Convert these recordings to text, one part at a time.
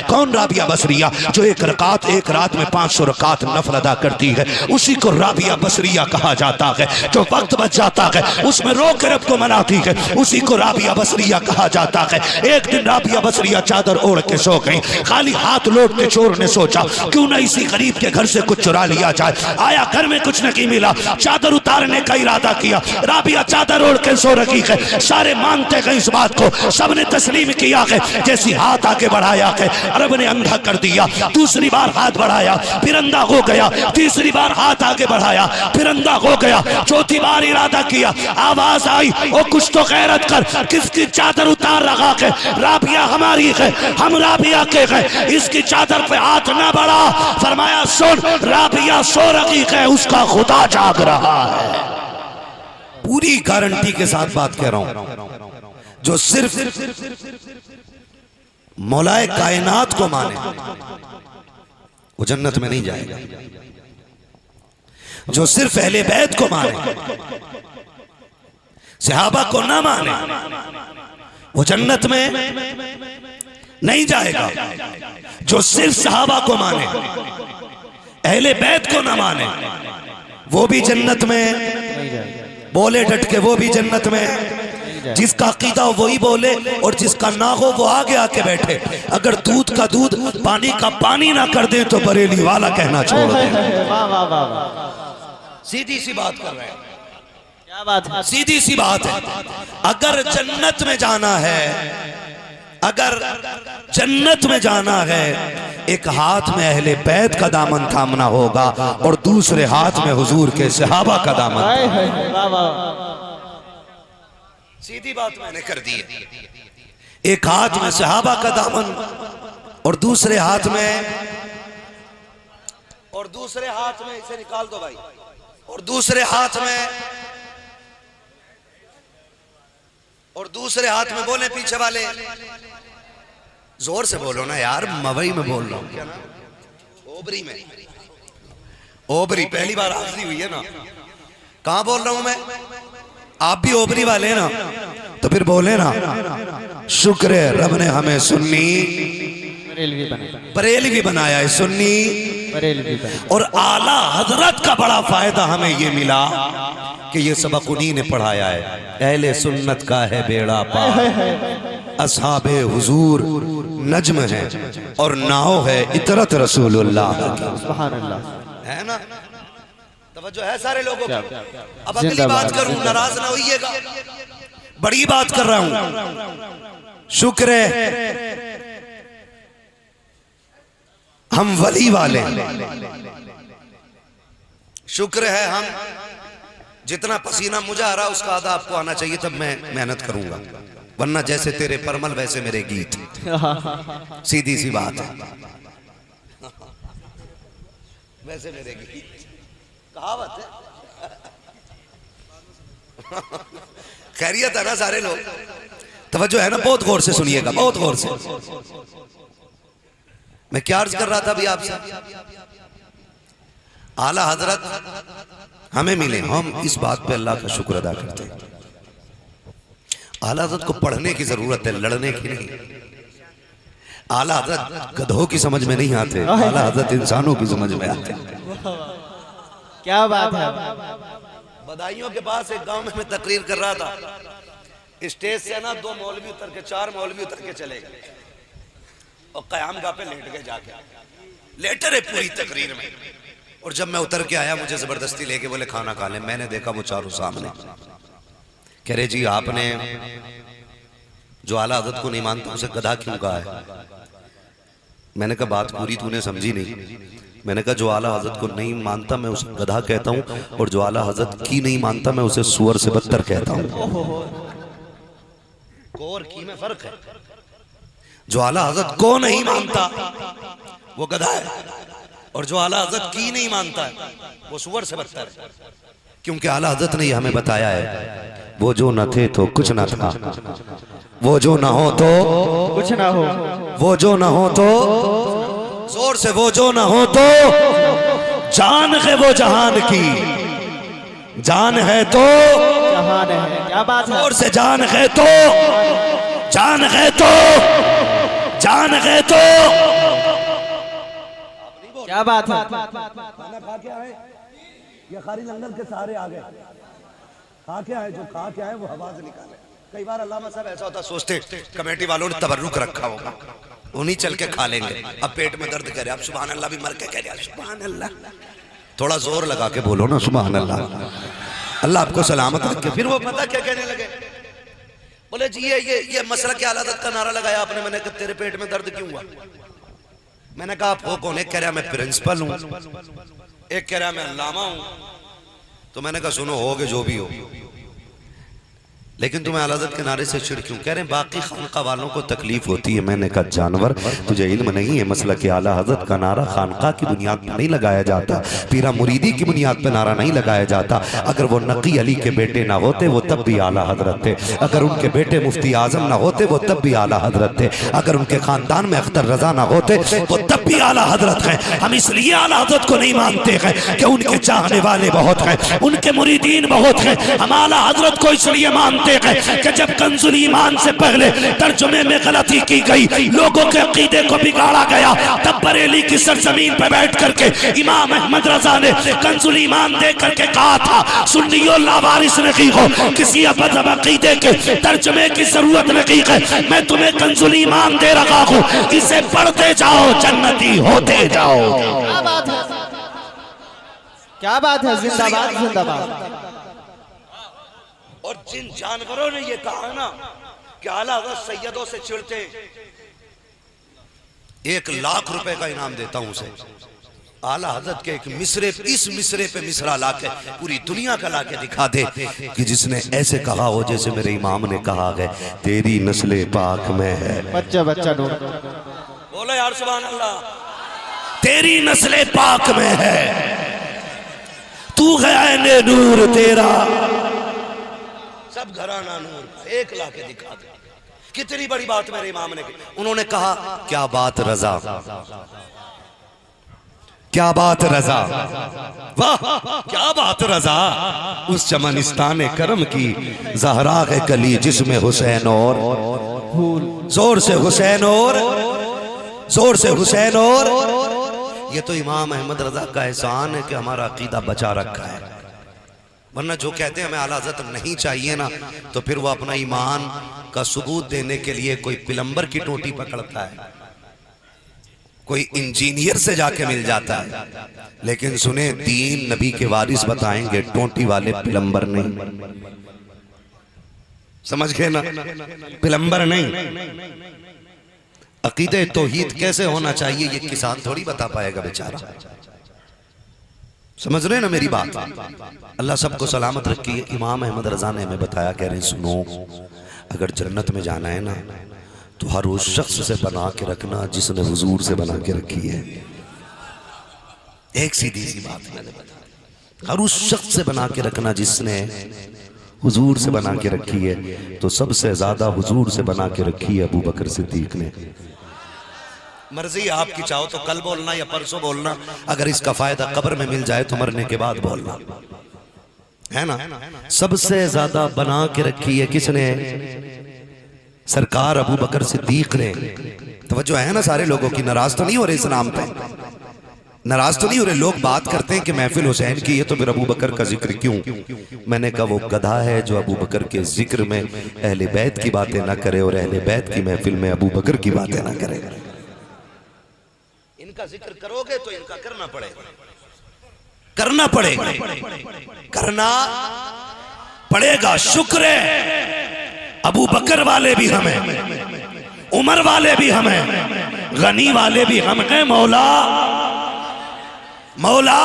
कौन राबिया बसरिया? जो एक रात में 500 रकात नफल अदा करती है, उसी को राबिया बसरिया कहा जाता है। जो वक्त बच जाता है उसमें रो के रब को मनाती है, उसी को राबिया बसरिया कहा जाता है। एक दिन राबिया बसरिया चादर ओढ़ के सो गई। खाली हाथ लौट के चोर ने सोचा क्यों ना इसी गरीब के घर से कुछ चुरा लिया जाए। आया, घर में कुछ नहीं मिला, चादर उतारने का इरादा किया। राबिया चादर ओढ़ के सो रखी है। सारे मानते गए इस बात को, सबने तस्लीम किया है। जैसी हाथ आगे बढ़ाया है, रब ने अंधा कर दिया। दूसरी बार हाथ बढ़ाया, फिर अंधा हो गया। तीसरी बार हाथ आगे बढ़ाया, फिर अंधा हो गया। चौथी बार इरादा किया, आवाज आई, ओ कुछ तो गैरत कर, किसकी चादर उतार रखा है? राबिया हमारी है, हम राबिया के हैं, इसकी चादर पे हाथ ना बढ़ा। फरमाया सुन, राबिया सो रखी है, उसका खुदा जाग रहा है। पूरी गारंटी के साथ बात कह रहा हूं। जो सिर्फ मौलाए कायनात को माने वो जन्नत में नहीं जाएगा। जो सिर्फ अहले बैत को माने, सहाबा को ना माने, वो जन्नत में नहीं जाएगा। जो सिर्फ सहाबा को माने, अहले बैत को ना माने, वो भी जन्नत में बोले डट के, वो भी जन्नत में। जिसका अकीदा वही बोले और जिसका ना हो वो आगे आके बैठे। अगर दूध का दूध पानी का पानी ना कर दे तो बरेली वाला कहना छोड़ दे। सीधी सी बात कर रहे हैं। क्या बात है? सीधी सी बात है। अगर जन्नत में जाना है, अगर जन्नत में जाना है, एक हाथ में अहले बैत का दामन थामना होगा और दूसरे हाथ में हुजूर के सहाबा का दामन। सीधी बात मैंने कर दी है। एक हाथ में सहाबा का दामन और दूसरे हाथ में, इसे निकाल दो भाई, और दूसरे हाथ में बोले पीछे वाले, जोर से बोलो ना यार, मवई में बोल रहा हूं। क्या नाम? ओबरी में। ओबरी पहली बार हाजिरी हुई है ना। कहां बोल रहा हूं मैं? आप भी ओबरी वाले ना, तो फिर बोले ना, शुक्र है रब ने हमें सुन्नी बरेलवी बनाया है। सुन्नी और आला हजरत का बड़ा फायदा हमें ये मिला कि ये सबक उन्हीं ने पढ़ाया है। अहले सुन्नत का है बेड़ा पार, असहाबे हुजूर नज्म है और नाव है इतरत रसूलुल्लाह। है ना? तवज्जो है सारे लोगों को। अब अगली बात करूं, नाराज ना होइएगा, बड़ी बात कर रहा हूं। शुक्र है हम वली वाले, शुक्र है हम, जितना पसीना मुझे आ रहा उसका आधा आपको आना चाहिए, तब मैं मेहनत करूंगा, वरना जैसे तेरे परमल वैसे मेरे गीत। सीधी सी बात है, वैसे मेरे गीत, कहावत है। खैरियत है ना सारे लोग? तवज्जो है ना? बहुत गौर से सुनिएगा, बहुत गौर से। मैं क्या अर्ज कर रहा था अभी आपसे? आला हजरत हमें मिले, हम इस बात पे अल्लाह का शुक्र अदा करते हैं। आला हजरत को पढ़ने की जरूरत है, लड़ने की नहीं। आला हजरत गधों की समझ में नहीं आते, आला हजरत इंसानों की समझ में आते। क्या बात है? बदायूं के पास एक गांव में मैं तकरीर कर रहा था, स्टेज से ना 2 मौलवी उतर के, 4 मौलवी उतर के चले गए और क़यामगाह पे लेट गए, जाके लेटे रहे पूरी तकरीर में। और जब मैं उतर के आया, मुझे जबरदस्ती लेके बोले खाना खा ले। मैंने देखा वो चारों सामने। कह रहे जी आपने जो आला हज़रत को नहीं मानता उसे गधा क्यों कहा है? मैंने कहा बात पूरी तूने समझी नहीं। मैंने कहा जो आला हज़रत को नहीं मानता मैं उसे गधा कहता हूँ, और जो आला हज़रत की नहीं मानता मैं उसे सुअर से बदतर कहता हूँ। और की में फर्क है। जो आला हज़रत को नहीं मानता वो गधा है, और जो आला हज़रत की नहीं मानता है वो सुअर से बदतर है। क्योंकि आला हज़रत ने हमें बताया है, वो जो न थे तो कुछ न था, वो जो न हो तो कुछ ना हो, वो जो न हो तो, जोर से, वो जो न हो तो जान है वो जहान की, जान है तो जहान है। क्या बात है? जोर से, जान है तो, जान है तो, जान है तो क्या बात है? खाना खा के आए या खाली लंगर के सहारे आ गए? खा के आए, जो खा के आए वो हवा से निकाले। कई बार अल्लामा साहब ऐसा होता सोचते कमेटी वालों ने तबर्रुक रखा होगा, उन्हीं चल के खा लेंगे। अब पेट में दर्द करे, अब सुभान अल्लाह भी मर के कह रहे सुभान अल्लाह, थोड़ा जोर लगा के बोलो ना सुभान अल्लाह, अल्लाह आपको सलामत रखे। फिर वो पता क्या कहने लगे, बोले जी ये मसला क्या हालत का नारा लगाया आपने। मैंने कहा तेरे पेट में दर्द क्यों हुआ? मैंने कहा आप हो कौन? एक कह रहा मैं प्रिंसिपल हूं, एक कह रहा मैं अल्लामा हूं। तो मैंने कहा सुनो होगे जो भी हो, लेकिन तुम्हें आला हज़रत के नारे से चिढ़ क्यों? कह रहे हैं बाकी खानका वालों को तकलीफ होती है। मैंने कहा जानवर, तुझे इल्म नहीं है मसला कि आला हज़रत का नारा खानका की बुनियाद पर नहीं लगाया जाता, पीरा मुरीदी की बुनियाद पर नारा नहीं लगाया जाता। अगर वो नकी अली के बेटे ना होते वो तब भी आला हज़रत थे, अगर उनके बेटे मुफ्ती आजम ना होते वो तब भी आला हज़रत थे, अगर उनके खानदान में अख्तर रजा ना होते वो तब भी आला हज़रत हैं। हम इसलिए आला हज़रत को नहीं मानते हैं कि उनके चाहने वाले बहुत हैं, उनके मुरीदीन बहुत हैं। हम आला हज़रत को इसलिए मानते कि जब कंजुल ईमान से पहले तर्जुमे में गलती की गई, लोगों के अकीदे को बिगाड़ा गया, तब बरेली की सरजमीन पर बैठ करके इमाम अहमद रजा ने कंजुल ईमान दे करके कहा था सुन्नियों लावारिस नहीं हो, किसी अबद अकीदे के तर्जुमे की जरूरत नहीं है, मैं तुम्हें कंजुल ईमान दे रखा हूँ, इसे पढ़ते जाओ जन्नती होते जाओ। क्या बात है? क्या बात है? जिंदाबाद जिंदाबाद। और जिन जानवरों ने ये कहा ना कि आला हज़रत सैयदों से चिढ़ते, 1 लाख रुपए का इनाम देता हूं उसे। आला हज़रत के एक मिसरे, इस मिसरे पे मिसरा लाके पूरी दुनिया का लाके दिखा दे कि जिसने ऐसे कहा हो जैसे मेरे इमाम ने कहा है, तेरी नस्ले पाक में है। बच्चा बच्चा नूर बोलो यार सुभान अल्लाह, तेरी नस्ले पाक में है, तू है नूर तेरा सब घराना नूर का। 1 लाख दिखा दे, कितनी बड़ी बात मेरे इमाम ने की। उन्होंने कहा क्या बात रजा, क्या बात रजा, वाह क्या बात रजा, उस चमनिस्तान करम की जहरा है कली जिसमें हुसैन और जोर से हुसैन और जोर से हुसैन और। ये तो इमाम अहमद रजा का एहसान है कि हमारा अकीदा बचा रखा है, वरना जो कहते हैं हमें आला हज़रत नहीं चाहिए ना, तो फिर वो अपना ईमान का सबूत देने के लिए कोई प्लम्बर की टोटी पकड़ता है, कोई इंजीनियर से जाके मिल जाता है। लेकिन सुने दीन नबी के वारिस बताएंगे टोटी वाले प्लम्बर नहीं, समझ गए ना, प्लम्बर नहीं। अकीदे तौहीद कैसे होना चाहिए ये किसान थोड़ी बता पाएगा बेचारा, समझ रहे ना मेरी बात। अल्लाह सबको सलामत रखिए। इमाम अहमद रजा ने हमें बताया, कह रहे सुनो अगर जन्नत में जाना है ना तो हर उस शख्स से बना के रखना जिसने हुजूर से बना के रखी है। एक सीधी सी बात मैंने बताया, हर उस शख्स से बना के रखना जिसने हुजूर से बना के रखी है। तो सबसे ज्यादा हुजूर से बना के रखी है अबू बकर सिद्दीक ने। मर्जी आपकी, चाहो तो कल बोलना या परसों बोलना, अगर इसका फायदा कब्र में मिल जाए तो मरने के बाद बोलना, है ना। सबसे ज्यादा बना के रखी है किसने? सरकार अबू बकर सिद्दीक ने। तवज्जो है ना सारे लोगों की, नाराज तो नहीं हो रहे इस नाम पे, नाराज तो नहीं हो रहे। लोग बात करते हैं कि महफिल हुसैन की है तो फिर अबू बकर का जिक्र क्यों? मैंने कहा वो गधा है जो अबू बकर के जिक्र में अहले बैत की बातें ना करे और अहले बैत की महफिल में अबू बकर की बातें ना करे। इनका जिक्र करोगे तो इनका करना पड़ेगा, करना पड़ेगा, करना पड़ेगा। शुक्र है अबू बकर वाले भी हमें, उमर वाले भी हमें, गनी वाले भी हम हैं, मौला मौला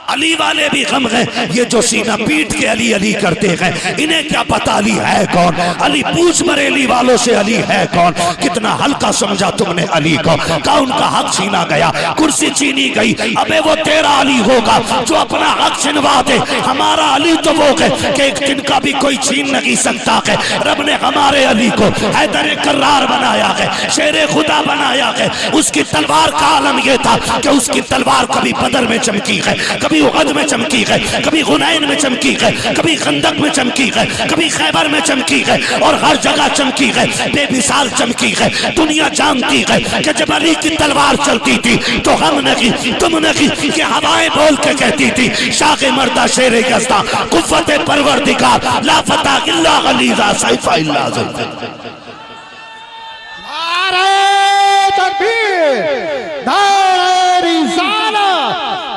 अली वाले भी गम हैं। ये जो सीना पीट के अली अली करते हैं, इन्हें क्या पता अली है कौन? अली पूछ बरेली वालों से अली है कौन? कितना हल्का समझा तुमने अली को, का उनका हक छीना गया, कुर्सी छीनी गई। अबे वो तेरा अली होगा जो अपना हक छिनवा दे। हमारा अली तो वो है कि एक दिन का भी कोई छीन नहीं सकता है। रब ने हमारे अली को हैदर कर्रार बनाया है, शेरे खुदा बनाया है। उसकी तलवार का आलम यह था कि उसकी तलवार कभी बदर में चमकी है, कभी कभी उहद में चमकी है, कभी हुनैन में चमकी है, कभी खंदक में चमकी है, कभी खैबर में चमकी है, और हर जगह चमकी है, बेमिसाल चमकी है। दुनिया जानती है कि जब अली की तलवार चलती थी तो हम नहीं, तुम नहीं, कि हवाएं बोल के कहती थी शाग़े मर्दा शेरे यज़दा कुव्वते परवरदिगार ला फता इल्ला गलीज़ा सैफा इल्ला ज़ुल्फ़िकार। नारे तकबीर, नारे रिसाला,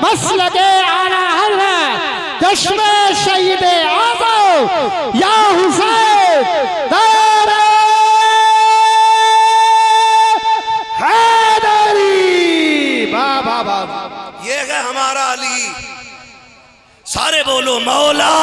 मसलके आला हल्ला, चश्मे शहीदे आज़म या हुसैन, नारे हैदरी। वाह वाह वाह, ये है हमारा अली। सारे बोलो मौला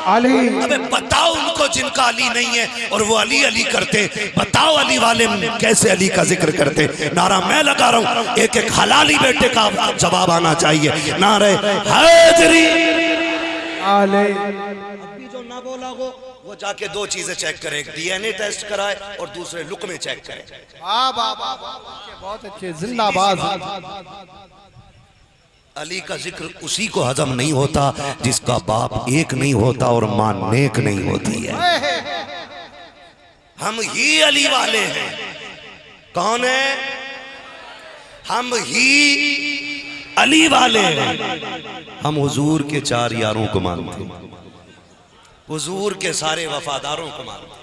अली। अबे बताओ उनको जिनका अली नहीं है और वो अली अली करते, बताओ अली वाले कैसे अली का जिक्र करते। नारा मैं लगा रहा हूं, एक एक हलाली बेटे का जवाब आना चाहिए। नारे हैदरी। अली। अभी जो ना बोला वो जाके दो चीजें चेक करे, एक डीएनए टेस्ट कराए और दूसरे लुक में चेक करे। वाह वाह वाह, बहुत अच्छे, जिंदाबाद। अली का जिक्र उसी को हजम नहीं होता जिसका बाप एक नहीं होता और मां नेक नहीं होती है। हम ही अली वाले हैं। कौन है? हम ही अली वाले हैं। हम हुजूर के चार यारों को मानते, हुजूर के सारे वफादारों को मानते,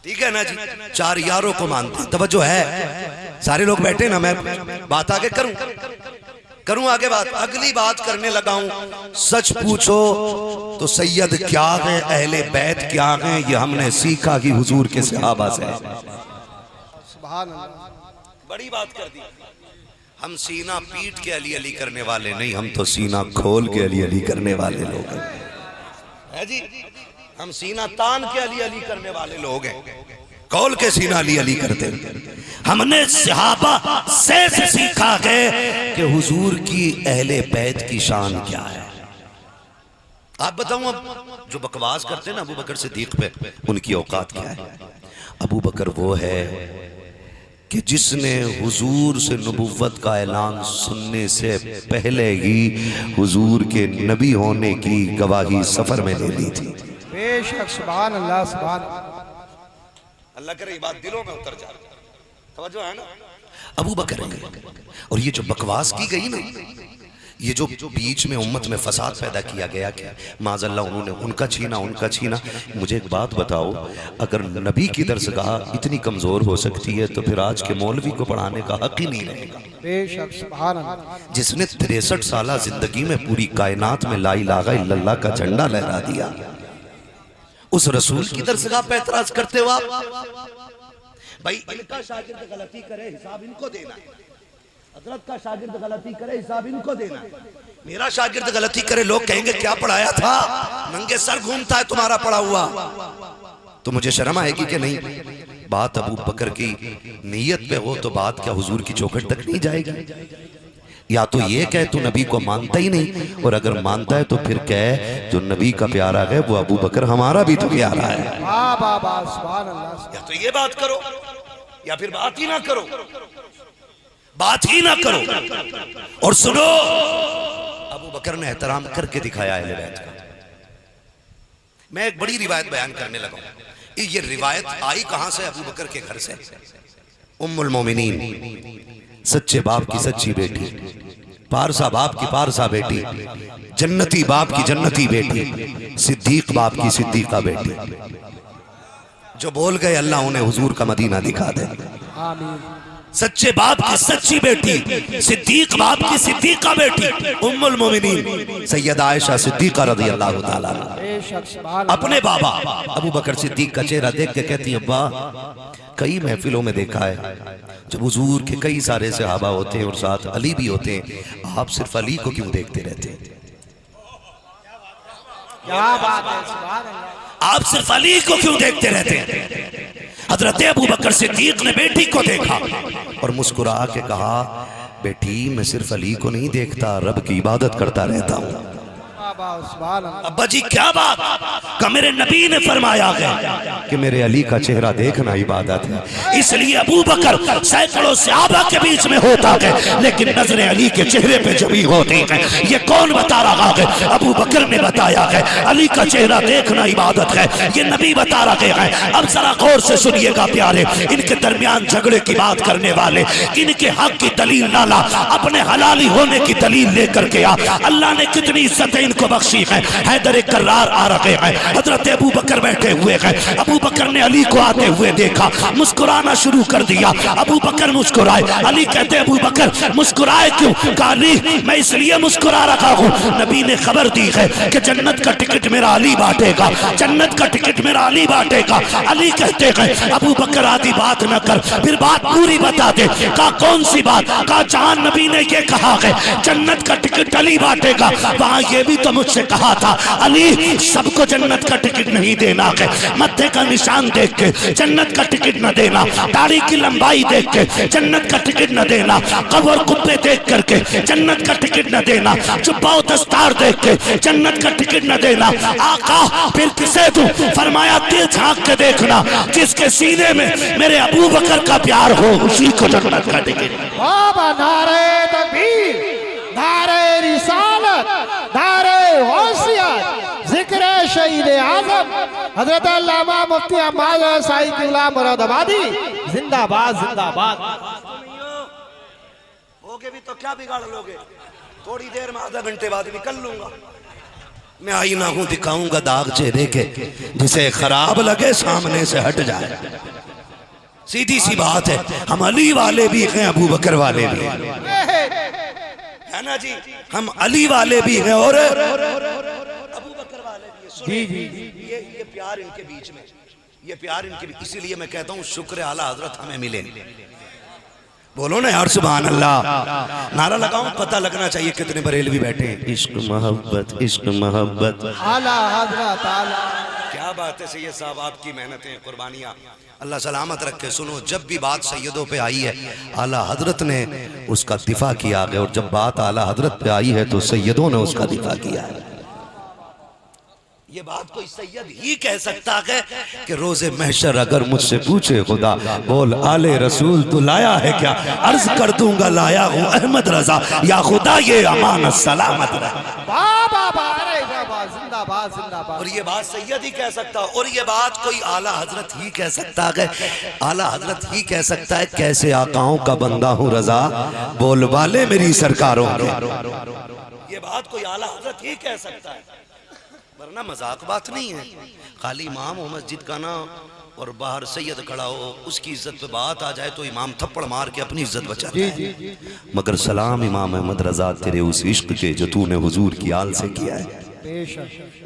ठीक है ना जी, चार यारों को मानते। तवज्जो है, सारे लोग बैठे ना, मैं बात आगे करूं आगे बात, अगली बात करने लगा हूं। सच पूछो तो सैयद क्या है, अहले बैत क्या है, ये हमने सीखा कि हुजूर के सहाबा से। सुभान अल्लाह, बड़ी बात कर दी। हम सीना पीट के अली अली करने वाले नहीं, हम तो सीना खोल के अली अली करने वाले लोग हैं, है जी। हम सीना तान के अली अली करने वाले लोग हैं, खोल के सीना अली अली करते। हमने सहाबा से सीखा है कि हुजूर की अहले बैत की शान क्या है। आप बताऊं, अब जो बकवास करते हैं ना अबू बकर सिद्दीक पे, उनकी औकात क्या है। अबू बकर वो है कि जिसने हुजूर से नबुव्वत का ऐलान सुनने से पहले ही हुजूर के नबी होने की गवाही सफर में ले ली थी। बेशक, सुभान अल्लाह, सुभान अल्लाह करे ये बात दिलों में उतर जाए, समझो है ना। अबू बकर और ये जो बकवास की गई ना, ये जो बीच में उम्मत में फसाद पैदा किया गया कि माज़अल्लाह उन्होंने उनका छीना। मुझे एक बात बताओ, अगर नबी की दरसगाह इतनी कमजोर हो सकती है तो फिर आज के मौलवी को पढ़ाने का हक ही नहीं रहेगा। बेशक, सुभान अल्लाह, जिसने 63 साल जिंदगी में पूरी कायनात में ला इलाहा इल्लल्लाह का झंडा लहरा दिया, उस रसूल की दरसगाह पे एतराज करते हो आप। भाई इनका शागिर्द गलती करे हिसाब इनको देना है, हजरत का शागिर्द गलती करे हिसाब इनको देना है। मेरा शागिर्द गलती करे लोग कहेंगे क्या पढ़ाया था, नंगे सर घूमता है तुम्हारा पढ़ा हुआ, तो मुझे शर्म आएगी कि नहीं। बात अबू बकर की नीयत पे हो तो बात क्या हुजूर की चौखट तक नहीं जाएगी। या तो ये कह तू नबी को मानता ही नहीं, और अगर मानता है तो फिर कह जो नबी का प्यारा है वो अबू बकर हमारा भी तो प्यारा है। वाह वाह वाह, सुभान अल्लाह। या तो ये बात करो या फिर बात ही ना करो, बात ही ना करो। और सुनो, अबू बकर ने एहतराम करके दिखाया अहले बैत का। मैं एक बड़ी रिवायत बयान करने लगा। ये रिवायत आई कहां से? अबू बकर के घर से। उम्मुल मोमिनीन, सच्चे बाप की सच्ची बेटी, पारसा बाप की पारसा बेटी, जन्नती बाप की जन्नती बेटी, सिद्दीक बाप की सिद्दीका बेटी, जो बोल गए अल्लाह उन्हें हुजूर का मदीना दिखा दे। आमीन। सच्चे बाप की सच्ची बेटी, सिद्दीक बाप की सिद्दीका बेटी, उम्मुल मोमिनीन सैयदा आयशा सिद्दीका रज़ी अल्लाह ताला अन्हा, बेशक, सुभान अपने बाबा अबू बकर सिद्दीक का चेहरा देख के कहती है, अब्बा कई महफिलों में देखा है जब हुजूर के कई सारे सहाबा होते हैं और साथ अली भी होते हैं, आप सिर्फ अली को क्यों देखते रहते हैं? क्या बात है, सुभान अल्लाह। आप सिर्फ अली को क्यों देखते रहते हैं? हजरत अबू बकर सिद्दीक ने बेटी को देखा और मुस्कुरा के कहा, बेटी मैं सिर्फ अली को नहीं देखता, रब की इबादत करता रहता हूँ। अब्बा जी क्या बात? का मेरे नबी ने फरमाया है कि मेरे अली का चेहरा देखना इबादत है, इसलिए अबू बकर सैकड़ों सहाबा के बीच में होता है लेकिन नजरें अली के चेहरे पे जमी होती है। ये कौन बता रहा है? अबू बकर ने बताया है अली का चेहरा देखना इबादत है, ये नबी बता रहे हैं। अब जरा गौर से सुनिएगा प्यारे, इनके दरमियान झगड़े की बात करने वाले, इनके हक की दलील ना ला, अपने हलाली होने की दलील लेकर के आ। अल्लाह ने कितनी इज्जतें इनको बख्शी है। हैदर कर्रार आ रहे हैं, हजरत अबू बकर बैठे हुए हैं। अबू बकर ने अली को आते हुए देखा, मुस्कुराना शुरू कर दिया। अबू बकर मुस्कुराए, अली कहते अबू बकर मुस्कुराए क्यों? काली मैं इसलिए मुस्कुरा रहा हूँ, नबी ने खबर दी है कि जन्नत का टिकट मेरा अली बांटेगा, जन्नत का टिकट मेरा अली बांटेगा। अली कहते हैं अबू बकर आदि बात न कर, फिर बात पूरी बता दे। का कौन सी बात? का जहां नबी ने ये कहा है जन्नत का टिकट अली बांटेगा, वहां ये भी तो मुझसे कहा था अली सबको जन्नत का टिकट नहीं देना है, मत्थे का निशान देख के जन्नत का टिकट न देना, दाढ़ी की लंबाई देख के जन्नत का टिकट न देना, कब्र कुब्बे देख करके जन्नत का टिकट न देना, जुब्बा दस्तार देख के जन्नत का टिकट न देना। आका फिर किसे तू? फरमाया दिल झांक के देखना, जिसके सीने में मेरे अबू बकर का प्यार हो उसी को जन्नत का टिकट। बाबा नारे तकबीर, नारे रिसालत, नारे गौसियत, जिक्र शहीद आजम हजरत अल्लामा मुफ्ती अहमद साई किबला मुरादाबादी जिंदाबाद जिंदाबाद। होगे भी तो क्या बिगाड़ लोगे? थोड़ी देर में आधा घंटे बाद निकल लूंगा। मैं आईना हूं, दिखाऊंगा दाग चेहरे के, जिसे खराब लगे सामने से हट जाए। सीधी सी बात है, हम अली वाले भी हैं, अबू बकर वाले भी है ना जी, हम अली वाले भी हैं और अबू बकर वाले भी हैं। जी ये प्यार इनके बीच में, ये प्यार इनके बीच, इसीलिए मैं कहता हूँ शुक्र आला हजरत हमें मिले। बोलो ना यार सुभान अल्लाह, नारा लगाऊं, पता लगना चाहिए कितने बरेलवी बैठे हैं। इश्क मोहब्बत, इश्क मोहब्बत, आला हजरत आला। क्या बात है सैयद साहब, आपकी मेहनतें कुर्बानियां अल्लाह सलामत रखे। सुनो, जब भी बात सैयदों पे आई है आला हजरत ने उसका दिफा किया है, और जब बात आला हजरत पे आई है तो सैयदों ने उसका दिफा किया है। ये बात कोई सैयद ही कह सकता है कि रोजे महशर अगर मुझसे पूछे खुदा, बोल आले रसूल तू लाया है क्या? अर्ज कर दूंगा लाया हूँ अहमद रजा, या खुदा ये अमानत सलामत रहे। जिंदाबाद जिंदाबाद। और ये बात सैयद ही कह सकता, और ये बात कोई आला हजरत ही कह सकता है। आला हजरत ही कह सकता है, कैसे आकाओं का बंदा हूँ रजा, बोल वाले मेरी सरकारों के। ये बात कोई आला हजरत ही कह सकता है, वरना मजाक बात नहीं है। खाली इमाम हो मस्जिद का ना और बाहर सैयद खड़ा हो, उसकी इज्जत पे बात आ जाए तो इमाम थप्पड़ मार के अपनी इज्जत बचाता है। मगर सलाम इमाम अहमद रजा तेरे उस इश्क के जो तूने हुजूर की आल से किया है।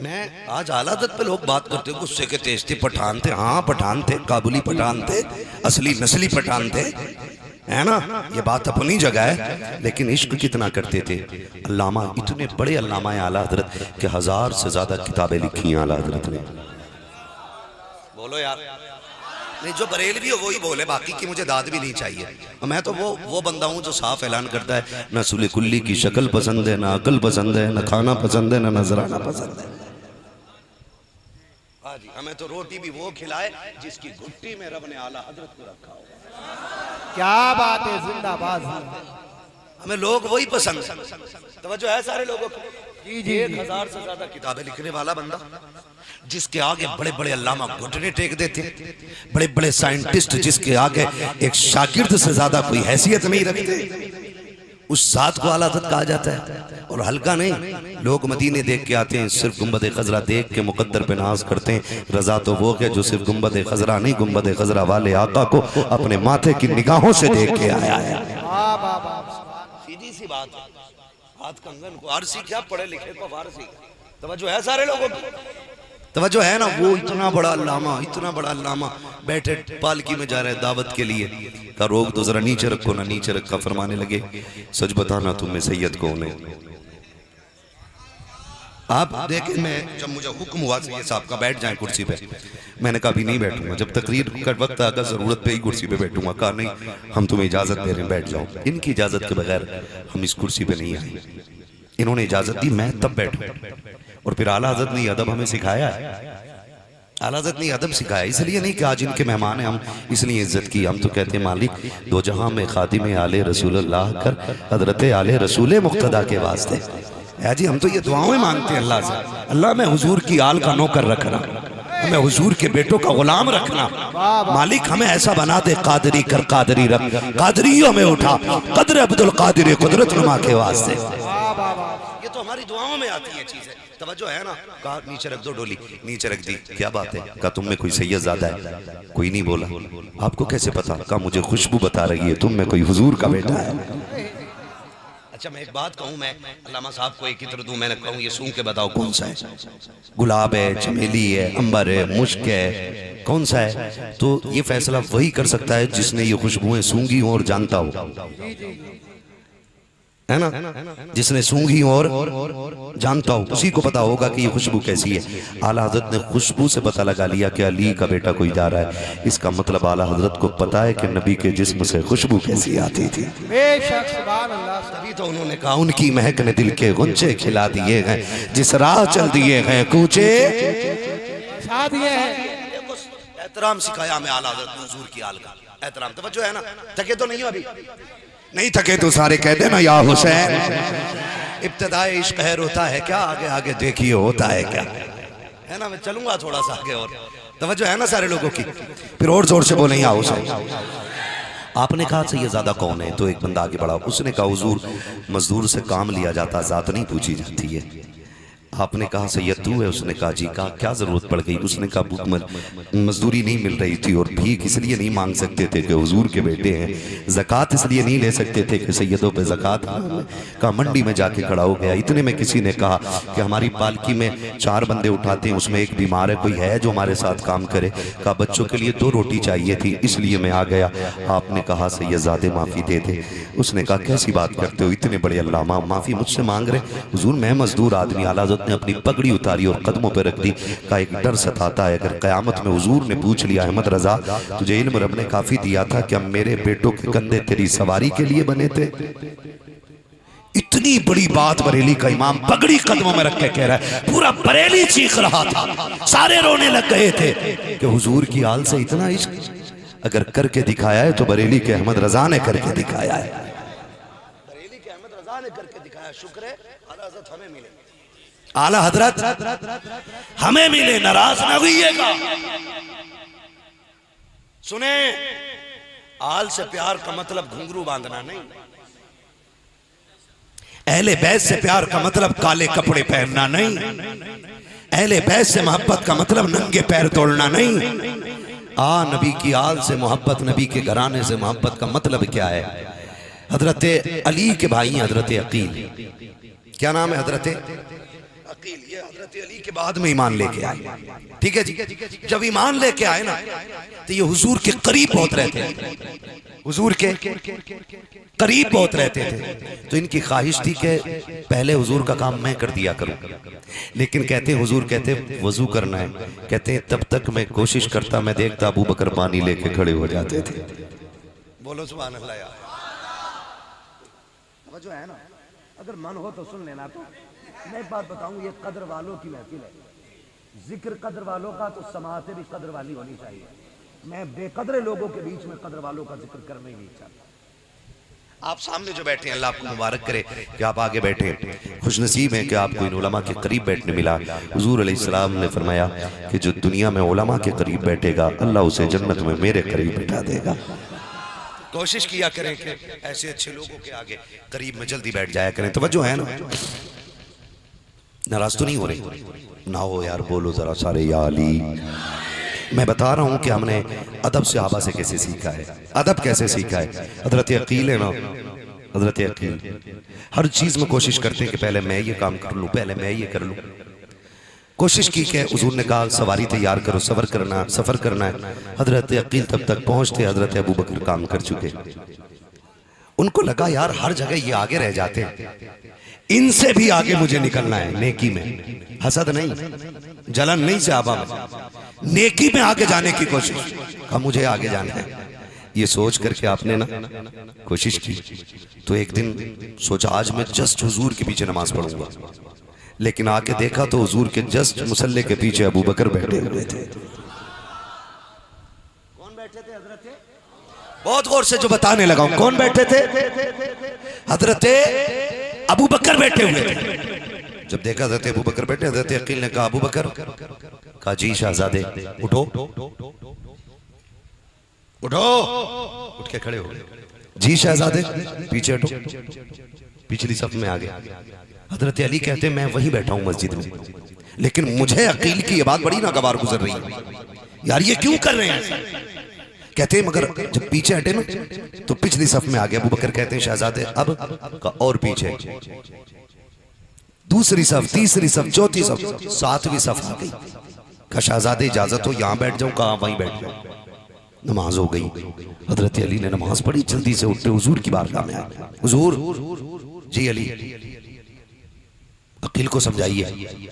मैं आज आलादत पे लोग बात करते हो गुस्से के तेज थे, पठान थे, हाँ पठान थे, काबुली पठान थे, असली नस्ली पठान थे, है ना, ये बात अपनी जगह है। लेकिन इश्क कितना करते थे। अल्लामा, इतने बड़े अल्लामा है आला हजरत के 1000 से ज्यादा किताबें लिखी हैं आला हजरत ने। बोलो यार, नहीं जो बरेलवी हो वही बोले, बाकी की मुझे दाद भी नहीं चाहिए। मैं तो वो बंदा हूँ जो साफ ऐलान करता है, ना सुले कुल्ली की शक्ल पसंद है, ना अकल पसंद है, ना खाना पसंद है, ना नजराना पसंद है। हाँ जी, हमें तो रोटी भी वो खिलाए जिसकी घुट्टी में रब ने आला हजरत को रखा हो। क्या बात है, जिंदाबाद। हमें लोग वही पसंद, तवज्जो है सारे लोगों को। 1000 से ज्यादा किताबें लिखने वाला बंदा, जिसके आगे बड़े बड़े अल्लामा घुटने टेक देते, बड़े बड़े साइंटिस्ट जिसके आगे एक शागिर्द से ज्यादा कोई हैसियत नहीं रखते, उस साथ को आला हजरत कहा जाता है। और हल्का नहीं, लोग मदीने देख के आते हैं, सिर्फ गुंबद खजरा देख के मुकद्दर पे नाज करते हैं। रजा तो वो है जो सिर्फ गुंबद खजरा नहीं, गुंबद खजरा वाले आका को अपने माथे की निगाहों से देख के आया है। सीधी सी बात है, हाथ कंगन को आरसी क्या, पढ़े लिखे को फारसी। तवज्जो है सारे लोगों की, तवज्जो है ना। वो इतना बड़ा अल्लामा बैठे पालकी में जा रहे दावत के लिए, का रोग तो जरा नीचे रखो ना, नीचे रखा। फरमाने लगे सच बताना तुम्हें सैयद कौन है? आप देखें, मैं जब मुझे हुक्म हुआ सैयद साहब का बैठ जाए कुर्सी पे, मैंने कहा भी नहीं बैठूंगा, जब तकरीर का वक्त आगा जरूरत पे ही कुर्सी पे बैठूंगा। कहा नहीं, हम तुम्हें इजाजत दे रहे हैं, बैठ जाओ। इनकी इजाजत के बगैर हम इस कुर्सी पे नहीं आए, इन्होंने इजाजत दी, मैं तब बैठूं। और फिर आला हज़रत ने अदब हमें सिखाया है। आला हज़रत ने अदब सिखाया, इसलिए नहीं कि आज इनके मेहमान हैं हम इसलिए इज्जत की। हम तो कहते हैं मालिक दो जहां में खादिम आले रसूलुल्लाह कर हजरत आले रसूल मुक्तदा के वास्ते है जी। हम तो ये दुआएं मांगते हैं अल्लाह से, अल्लाह मैं हुजूर की आल का नौकर रखना, हमें हुजूर के बेटों का गुलाम रखना। मालिक हमें ऐसा बना दे, कादरी कर कादरी रख, कादरियों में उठा कदर अब्दुल कादिर कुदरत नुमा के वास्ते। ये तो हमारी दुआओं में आती है चीजें। तवज्जो है ना? कहा नीचे रख दो डोली, नीचे रख दी। क्या बात है? कहा तुम में कोई सैयद ज़्यादा है? कोई नहीं बोला। आपको कैसे पता? कहा मुझे खुशबू बता रही है तुम में कोई हुजूर का बेटा है। अच्छा मैं एक बात कहूँ, मैं अल्लामा साहब को एक इत्र दूँ, मैंने कहूँ ये सूंघ के बताओ कौन सा है? गुलाब है, चमेली है, अंबर है, मुश्क है, कौन सा है? तो ये फैसला वही कर सकता है जिसने ये खुशबुएं सूंघी हो और जानता हो, है ना? जिसने सूंघी और जानता हो उसी को पता होगा कि ये खुशबू कैसी है। आला हजरत ने खुशबू से पता लगा लिया कि अली का बेटा कोई जा रहा है। इसका मतलब आला हजरत को पता है कि नबी के जिस्म से खुशबू कैसी आती थी। बेशक सुभान अल्लाह। तभी तो उन्होंने कहा उनकी महक ने दिल के गुंचे खिला दिए हैं, जिस राह चल दिए हैं कूचे छा दिए हैं। एहतराम सिखाया हमें आला हजरत ने हुजूर की आल का। एहतराम तवज्जो है ना? थके तो नहीं हो अभी? नहीं थके तो सारे कहते ना या हुसैन। इब्तिदाए इश्क खैर होता है क्या? आगे आगे देखिए होता है क्या, है ना? मैं चलूंगा थोड़ा सा आगे और तवज्जो है ना सारे लोगों की? फिर और जोर से बोले या हुसैन। आपने कहा सैयदज़ादा कौन है? तो एक बंदा आगे बढ़ा, उसने कहा हुजूर मजदूर से काम लिया जाता, जात नहीं पूछी जाती है। आपने कहा सैयद तू है? उसने कहा जी। कहा क्या जरूरत पड़ गई? उसने कहा भूख मजदूरी नहीं मिल रही थी और भीख इसलिए नहीं मांग सकते थे कि हुजूर के बेटे हैं, ज़कात इसलिए नहीं ले सकते थे कि सैयदों पे ज़कात। कहा मंडी में जाके खड़ा हो गया। इतने में किसी ने कहा कि हमारी पालकी में 4 बंदे उठाते हैं, उसमें एक बीमार है, कोई है जो हमारे साथ काम करे? कहा बच्चों के लिए 2 रोटी चाहिए थी इसलिए मैं आ गया। आपने कहा सैयदज़ादे माफ़ी दे दे। उसने कहा कैसी बात करते हो, इतने बड़े अल्लामा माफ़ी मुझसे मांग रहे? हुजूर मैं मजदूर आदमी। आला हज़रत ने अपनी पगड़ी उतारी और कदमों पर रख दी। का एक डर सताता है, अगर कयामत में हुजूर ने पूछ लिया अहमद रजा तुझे इल्म रब ने काफी दिया था, क्या मेरे बेटों के कंधे तेरी सवारी के लिए बने थे? इतनी बड़ी बात बरेली का इमाम पगड़ी कदमों में रख के कह रहा है। पूरा बरेली चीख रहा था, सारे रोने लग गए थे कि हुजूर की आल से इतना इश्क अगर करके दिखाया है तो बरेली के अहमद रजा ने करके दिखाया है। बरेली के अहमद रजा ने करके दिखाया। शुक्र है आला हज़रत हमें मिले, आला हजरत हमें मिले, नाराज न होइएगा। सुने, आल से प्यार का मतलब घुंघरू बांधना नहीं, अहले बैत से प्यार का मतलब काले कपड़े पहनना नहीं, अहले बैत से मोहब्बत का मतलब नंगे पैर तोड़ना नहीं। नबी की आल से मोहब्बत, नबी के घराने से मोहब्बत का मतलब क्या है? हजरत अली के भाई हजरत अकील, क्या नाम है? हजरत अकील। ये हजरत अली के बाद में ईमान लेके आए, ठीक है जी। जब ईमान लेके आए ना तो ये हुजूर के करीब बहुत रहते थे, हुजूर के करीब बहुत रहते थे। तो इनकी ख्वाहिश थी कि पहले हुजूर का काम मैं कर दिया करूं, लेकिन कहते हुजूर कहते वजू करना है, कहते तब तक मैं कोशिश करता, मैं देखता अबू बकर पानी लेके खड़े हो जाते थे। बोलो सुभान अल्लाह यार। जो है ना, अगर मन हो तो सुन लेना। तो मैं एक बात बताऊं, ये कदर वालों की महफिल है, जिक्र कदर वालों का, तो समाते भी कदर वाली होनी चाहिए। मैं बेकदरे लोगों के बीच में कदर वालों का जिक्र करना ही नहीं चाहता। आप सामने जो बैठे हैं, अल्लाह आपको मुबारक करे कि आप आगे बैठे, खुशनसीब हैं कि आपको इन उलमा के करीब बैठने मिला। हुजूर अलैहिस्सलाम ने फरमाया कि जो दुनिया में उलमा के करीब बैठेगा अल्लाह उसे जन्नत में मेरे करीब बैठा देगा। कोशिश किया करें कि ऐसे अच्छे लोगों के आगे करीब में जल्दी बैठ जाया करें। तवज्जो है ना? नाराज तो नहीं हो रही? ना हो यार, बोलो जरा सारे या अली। मैं बता रहा हूँ कि हमने अदब सहाबा से कैसे सीखा है, अदब कैसे सीखा है। हजरत अकील है ना, हजरत अकील हर चीज में कोशिश करते हैं कि पहले मैं ये काम कर लूँ, पहले मैं ये कर लूँ। कोशिश की कि हुजूर ने कहा सवारी तैयार करो, सफर करना है। हजरत अकील तब तक पहुंचते हजरत अबू बकर काम कर चुके। उनको लगा यार हर जगह ये आगे रह जाते हैं, इनसे भी आगे मुझे निकलना है नेकी में। हसद नहीं, जलन नहीं सहाबा में, नेकी में आगे जाने की कोशिश। कहा मुझे आगे जाना है। ये सोच करके आपने ना कोशिश की, तो एक दिन सोचा आज मैं जस्ट हुजूर के पीछे नमाज पढ़ूंगा। लेकिन आके देखा तो हुजूर के जस्ट मुसल्ले के पीछे अबू बकर बैठे हुए थे। कौन बैठे थे हजरत? बहुत गौर से जो बताने लगा हूं, कौन बैठे थे? हजरत अबू बकर बैठे हुए थे। जब देखा हजरत अबू बकर बैठे, हजरत अकील ने कहा अबू बकर, कहा जी शहजादे उठो उठो, उठ के खड़े हो गए। जी शहजादे पीछे हटो, पिछली सफ में आ गए। हजरत अली कहते मैं वही बैठा हूं मस्जिद में, लेकिन मुझे अकील की ये बात बड़ी नागवार गुजर रही है, यार ये क्यों कर रहे हैं? कहते मगर जब पीछे हटे ना तो पिछली सफ में आ गया। अबू बकर कहते हैं शहजादे अब का और पीछे, दूसरी सफ, तीसरी सफ, चौथी सफ, सातवीं सफ आ गई। कहा शहजादे इजाजत हो यहां बैठ जाऊं? कहा वहीं बैठ जाऊं। नमाज हो गई। हजरत अली ने नमाज पढ़ी, जल्दी से उठते हुजूर की बारगाह में आए। हुजूर जी अली अकील को समझाइए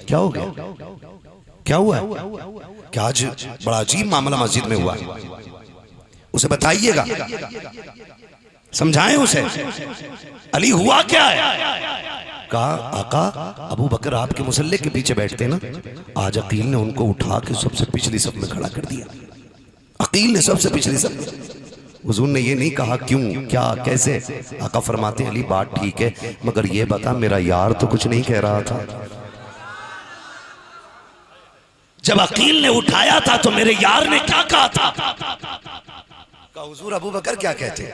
क्या हो गया, क्या हुआ, क्या आज बड़ा अजीब मामला मस्जिद में हुआ, उसे बताइएगा, समझाएं उसे। अली हुआ क्या है? कहा आका अबू बकर आपके मुसल्ले के पीछे बैठते ना, आज अकील ने उनको उठा के सबसे पिछली सफ में खड़ा कर दिया। अकील ने सबसे पिछली सफ। हुजूर ने ये नहीं कहा क्यों, क्या, कैसे। आका फरमाते अली बात ठीक है, मगर ये बता मेरा यार तो कुछ नहीं कह रहा था। जब अकील ने उठाया था तो मेरे यार ने क्या कहा था? हुजूर अबू बकर क्या कहते?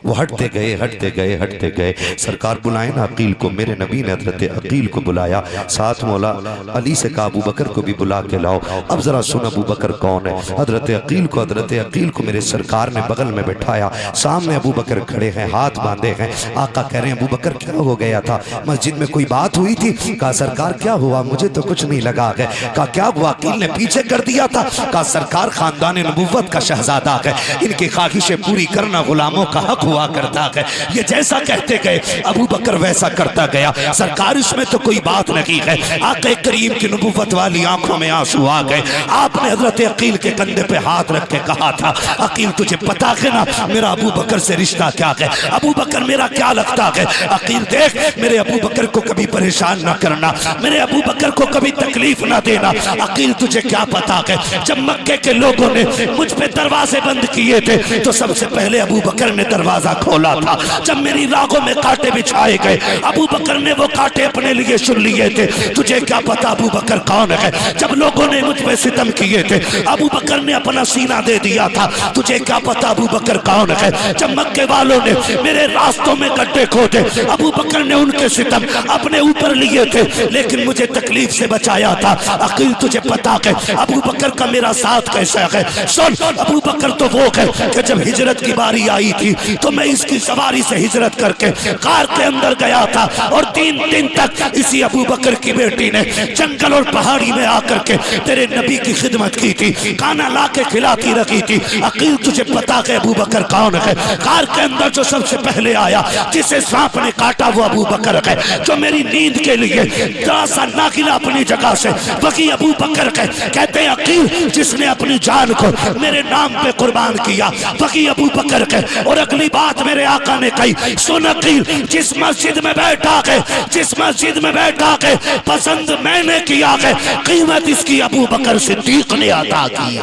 वो हटते गए, हटते गए, हटते गए। सरकार बुलाए ना अकील को। मेरे नबी ने हजरत अकील को बुलाया, साथ मौला अली से कहा अबू बकर को भी बुला के लाओ। अब जरा सुन अबू बकर कौन है। हजरत अकील को मेरे सरकार ने बगल में बैठाया, सामने अबू बकर खड़े हैं, हाथ बांधे हैं। आका कह रहे हैं अबू बकर क्या हो गया था, मस्जिद में कोई बात हुई थी? कहा सरकार क्या हुआ, मुझे तो कुछ नहीं लगा है। कहा क्या हुआ, अकील ने पीछे कर दिया था? कहा सरकार खानदान नबुव्वत का शहजादा है, इनकी ख्वाहिशें पूरी करना गुलामों का हक हुआ करता है। ये जैसा कहते गए अबू बकर वैसा करता गया। सरकार इसमें तो कोई बात नहीं है। आके करीम की नबुव्वत वाली आंखों में आंसू आ गए। आपने हजरत अकील के कंधे पे हाथ रख के कहा था अकील तुझे पता है ना मेरा अबू बकर से रिश्ता क्या है, अबू बकर मेरा क्या लगता है। अकील देख मेरे अबू बकर को कभी परेशान ना करना, मेरे अबू बकर को कभी तकलीफ ना देना। अकील तुझे क्या पता है, जब मक्के के लोगों ने मुझ पे दरवाजे बंद किए थे तो सबसे पहले अबू बकर ने दरवाजा खोला था। जब मेरी रागों में कांटे बिछाए गए अबू बकर ने वो कांटे अपने लिए चुन लिए थे। तुझे क्या पता अबू बकर कौन है। जब लोगों ने मुझ पे सितम किए थे अबू बकर ने अपना सीना दे दिया था। तुझे क्या पता अबू बकर कौन है। जब मक्के वालों ने मेरे रास्तों में गड्ढे खोदे अबू बकर ने उनके सितम अपने ऊपर लिए थे, लेकिन मुझे तकलीफ से बचाया था। अकील तुझे पता है अबू बकर का मेरा साथ कैसा है। सुन अबू बकर तो वो है कि जब हिजरत की बारी आई थी तो मैं इसकी सवारी से हिजरत करके कार के अंदर गया था और 3 दिन तक इसी अबू बकर की बेटी ने जंगल और पहाड़ी में आकर के तेरे नबी की खिदमत की थी, खाना ला के खिलाती रखी थी। अकील तुझे पता है अबू बकर कौन है। कार के अंदर जो सबसे पहले आया जिसे सांप ने काटा वो अबू बकर है। जो मेरी नींद के लिए जरा सा नागिला अपनी जगह से वही अबू बकर है। कहते हैं अकील जिसने अपनी जान को मेरे नाम पे कुर्बान किया वही अबू बकर है। और अगली बात मेरे आका ने कही सुन अकील जिस मस्जिद में बैठा है, जिस मस्जिद में बैठा है पसंद मैंने किया है, कीमत इसकी अबू बकर सिद्दीक ने अता की।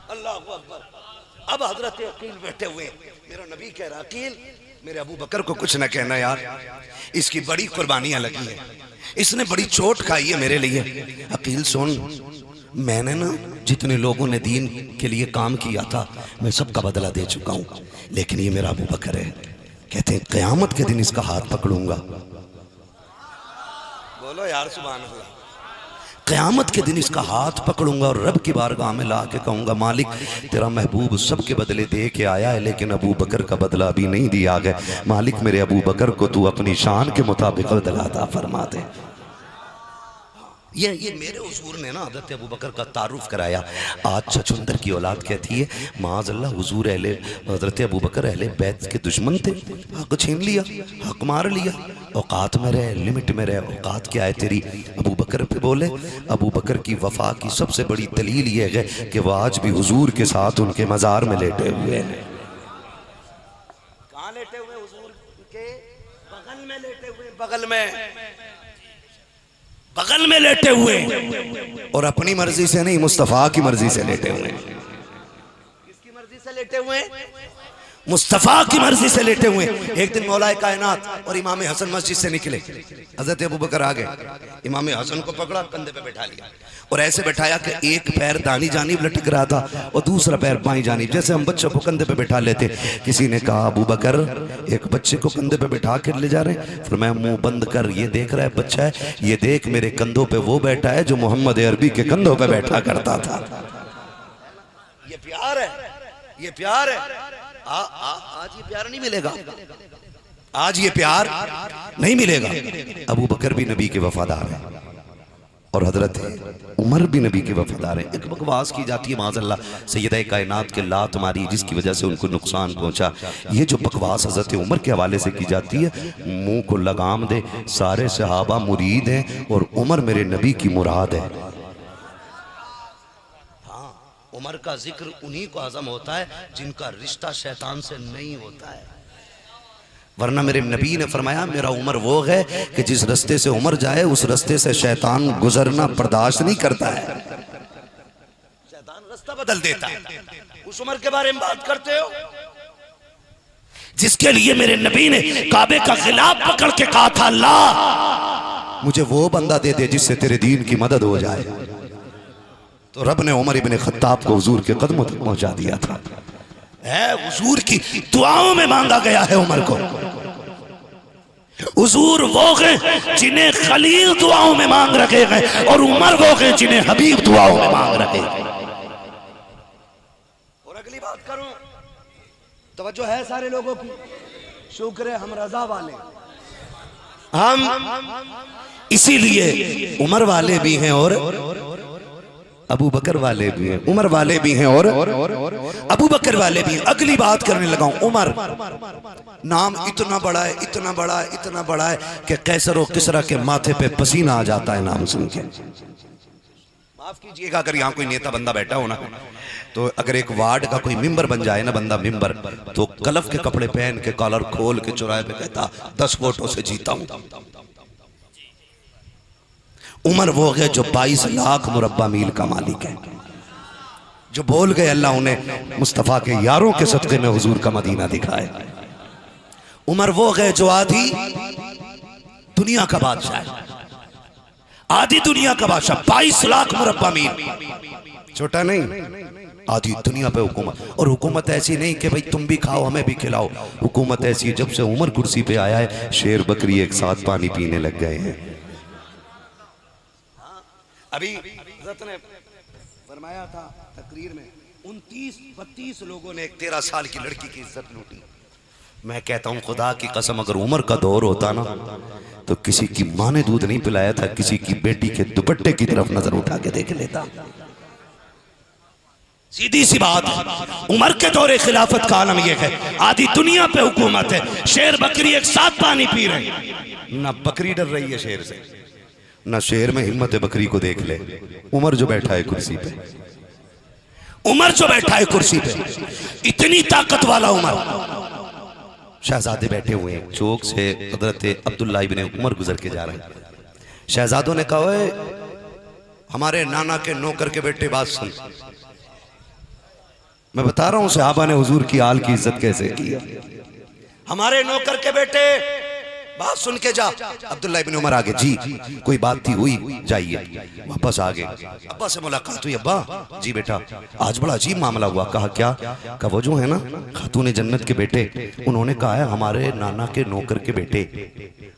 अल्लाह अकबर। अब हजरत अकील बैठे हुए, मेरा नबी कह रहा अकील मेरे अबू बकर को कुछ न कहना यार, इसकी बड़ी कुर्बानियां लगी है, इसने बड़ी चोट खाई है मेरे लिए। अकील सुन मैंने ना जितने लोगों ने दीन के लिए काम किया था मैं सबका बदला दे चुका हूं, लेकिन ये मेरा अबू बकर है। कहते हैं क़यामत के दिन इसका हाथ पकड़ूंगा। बोलो यार सुभान अल्लाह। क़यामत के दिन इसका हाथ पकड़ूंगा और रब की बारगाह में ला के कहूंगा मालिक तेरा महबूब सबके बदले दे के आया है, लेकिन अबू बकर का बदला अभी नहीं दिया गया। मालिक मेरे अबू बकर को तू अपनी शान के मुताबिक बदला अता फरमा दे। ये मेरे हुजूर ने ना हज़रत अबू बकर का तारुफ कराया। आज छछुंदर की औलाद कहती है माज़अल्लाह हुजूर अहले हज़रत अबू बकर अहले बैत के दुश्मन थे, हक छीन लिया, हक मार लिया, औकात में रहे, लिमिट में रहे। औकात क्या है तेरी? अबू बकर पे बोले। अबू बकर की वफा की सबसे बड़ी दलील ये है कि वह आज भी हुजूर के साथ उनके मज़ार में लेटे हुए हैं। कहाँ लेटे हुए हुजूर के? बगल में लेटे हुए, बगल में लेटे हुए, और अपनी मर्जी से नहीं, मुस्तफा की मर्जी से लेटे हुए। किसकी मर्जी से लेटे हुए? मुस्तफा की मर्जी से लेटे हुए। एक दिन मौलाए कायनात और इमाम हसन मस्जिद से निकले। हजरत अबू बकर आ गए, इमाम हसन को पकड़ा, कंधे पे बैठा लिया और ऐसे बैठाया कि एक पैर दानी जानिब लटक रहा था और दूसरा पैर बाईं जानिब, जैसे हम बच्चों को कंधे पे बैठा लेते। किसी ने कहा अबू बकर एक बच्चे को कंधे पे बैठा कर ले जा रहे हैं। फिर मैं मुंह बंद कर, ये देख रहा है बच्चा है, ये देख मेरे कंधों पे वो बैठा है जो मोहम्मद अरबी के कंधों पे बैठा करता था। ये प्यार है, ये प्यार है। आज ये प्यार नहीं मिलेगा, आज ये प्यार नहीं मिलेगा। अबू बकर भी नबी के वफादार है और हजरत उमर भी नबी के वफादार है। एक बकवास की जाती है माज़अल्लाह, सैयदा कायनात के लात मारी जिसकी वजह से उनको नुकसान पहुंचा। ये जो बकवास हजरत उमर के हवाले से की जाती है, मुंह को लगाम दे, सारे सहाबा मुरीद हैं और उमर मेरे नबी की मुराद है। उमर का जिक्र उन्हीं को आज़म होता है जिनका रिश्ता शैतान से नहीं होता है, वरना मेरे नबी ने फरमाया मेरा उमर वो है कि जिस रास्ते से उमर जाए उस रास्ते से शैतान गुजरना बर्दाश्त नहीं करता है, शैतान रास्ता बदल देता है। उस उमर के बारे में बात करते हो जिसके लिए मेरे नबी ने काबे का खिलाफ पकड़ के कहा था अल्लाह मुझे वो बंदा दे दे जिससे तेरे दीन की मदद हो जाए। तो रब ने उमर इब्ने खत्ताब को हुजूर के कदमों तक पहुंचा दिया था। हुजूर की दुआओं में मांगा गया है उमर को। हुजूर वो हैं जिन्हें खलील दुआओं में मांग रखे गए और उमर वो हैं जिन्हें हबीब दुआओं में मांग रखे गए। और अगली बात करूं, तवज्जो है सारे लोगों की, शुक्र है हम रजा वाले, हम इसीलिए उमर वाले भी हैं और अबू बकर वाले भी हैं, उमर वाले भी हैं और अबू बकर वाले भी हैं। अगली बात करने लगा हूं, उमर नाम इतना बड़ा है, इतना बड़ा है, इतना बड़ा है कि कैसर और किसरा के माथे पे पसीना आ जाता है नाम सुन के। माफ कीजिएगा अगर यहाँ कोई नेता बंदा बैठा हो ना, तो अगर एक वार्ड का कोई मेंबर बन जाए ना बंदा मेंबर, तो कलफ के कपड़े पहन के कॉलर खोल के चौराहे पे कहता 10 वोटों से जीता हूं। उमर वो है जो 22 लाख मुरब्बा मील का मालिक है, जो बोल गए अल्लाह उन्हें मुस्तफ़ा के यारों के सदक़े में हुजूर का मदीना दिखाए। उमर वो है जो आधी दुनिया का बादशाह है, आधी दुनिया का बादशाह, 22 लाख मुरब्बा मील, छोटा नहीं, आधी दुनिया पे हुकूमत। और हुकूमत ऐसी नहीं कि भाई तुम भी खाओ हमें भी खिलाओ, हुकूमत ऐसी है जब से उमर कुर्सी पे आया है शेर बकरी एक साथ पानी पीने लग गए हैं। अभी हज़रत ने फरमाया था तकरीर में 29-32 लोगों ने एक 13 साल की लड़की की इज्जत लूटी। मैं कहता हूं खुदा की कसम अगर उमर का दौर होता ना तो किसी की मां ने दूध नहीं पिलाया था, किसी की बेटी के दुपट्टे की तरफ नजर उठा के देख लेता। सीधी सी बात, उमर के दौरे खिलाफत का आलम यह है आधी दुनिया पे हुकूमत है, शेर बकरी एक साथ पानी पी रहे, ना बकरी डर रही है शेर से, ना शेर में हिम्मत बकरी को देख ले। उमर जो बैठा है कुर्सी पे, उमर जो बैठा है कुर्सी पे, इतनी ताकत वाला उमर। शहजादे बैठे हुए हैं, चौक से हजरत अब्दुल्ला इब्ने उमर गुजर के जा रहे हैं। शहजादों ने कहा है हमारे नाना के नौकर के बेटे बात सुन। मैं बता रहा हूं सहाबा ने हुजूर की आल की इज्जत कैसे की। हमारे नौकर के बेटे बात सुन के जा। अब्दुल्ला इब्ने उमर आगे, जी कोई बात थी हुई, जाइए। वापस आ गए, अब्बा से मुलाकात हुई, अब्बा जी बेटा आज बड़ा अजीब मामला हुआ। कहा क्या? कहा वो जो है ना खातून जन्नत के बेटे, उन्होंने कहा है हमारे नाना के नौकर के बेटे।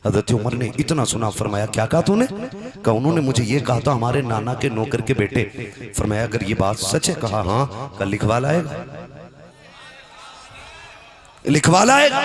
हजरत उमर ने इतना सुना, फरमाया क्या कहा तूने? कहा उन्होंने मुझे ये कहा था हमारे नाना के नौकर के बेटे। फरमाया अगर ये बात सच है? कहा हाँ। कल लिखवा लाएगा, लिखवा लाएगा।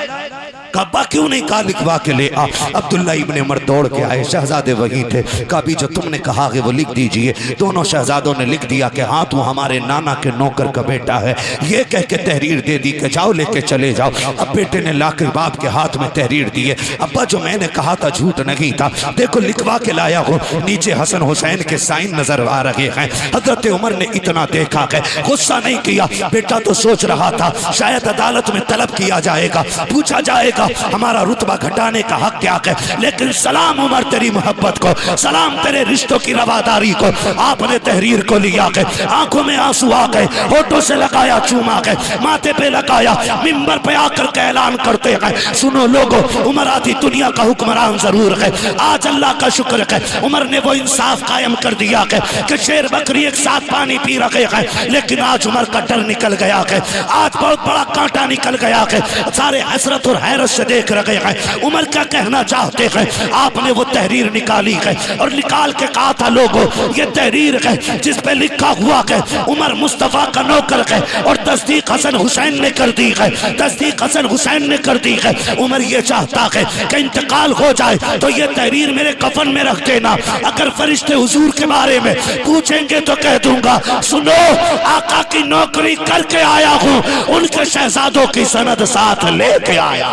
कब्बा क्यों नहीं कहा लिखवा के ले आ। अब्दुल्ला इब्ने उमर दौड़ के आए, शहजादे वही थे। कभी जो तुमने कहा है वो लिख दीजिए। दोनों शहजादों ने लिख दिया कि हाँ तू हमारे नाना के नौकर का बेटा है। ये कह के तहरीर दे दी कि जाओ लेके चले जाओ। अब बेटे ने लाकर बाप के हाथ में तहरीर दिए। अब्बा जो मैंने कहा था झूठ नहीं था, देखो लिखवा के लाया हो। नीचे हसन हुसैन के साइन नजर आ रहे हैं। हजरत उमर ने इतना देखा है, गुस्सा नहीं किया। बेटा तो सोच रहा था शायद अदालत में तलब किया किया जाएगा, पूछा जाएगा हमारा रुतबा घटाने का हक क्या है। लेकिन सलाम उमर तेरी मोहब्बत को, सलाम तेरे रिश्तों की रवादारी को। आपने तहरीर को लिया के, आंखों में आंसू आ गए, होठों से लगाया, चूमा गए, माथे पे लगाया, मिंबर पे आकर के ऐलान करते हैं, सुनो लोगो, उमर आधी दुनिया का हुक्मरान जरूर है, आज अल्लाह का शुक्र है उमर ने वो इंसाफ कायम कर दिया है कि शेर बकरी एक साथ पानी पी रहे हैं। लेकिन आज उमर का डर निकल गया है, आज बहुत बड़ा कांटा निकल गया है, सारे हसरत और हैरत से देख रहे हैं उमर क्या कहना चाहते हैं। आपने वो तहरीर निकाली है और निकाल के कहा था लोगों ये तहरीर है जिस पे लिखा हुआ है उमर मुस्तफा का नौकर है, और तस्दीक हसन हुसैन ने कर दी है, तस्दीक हसन हुसैन ने कर दी है। उमर ये चाहता है कि इंतकाल हो जाए तो ये तहरीर मेरे कफन में रख देना, अगर फरिश्ते हुजूर के बारे में पूछेंगे तो कह दूंगा सुनो आका की नौकरी करके आया हूं, उनके शहजादों की सनद साथ लेके आया।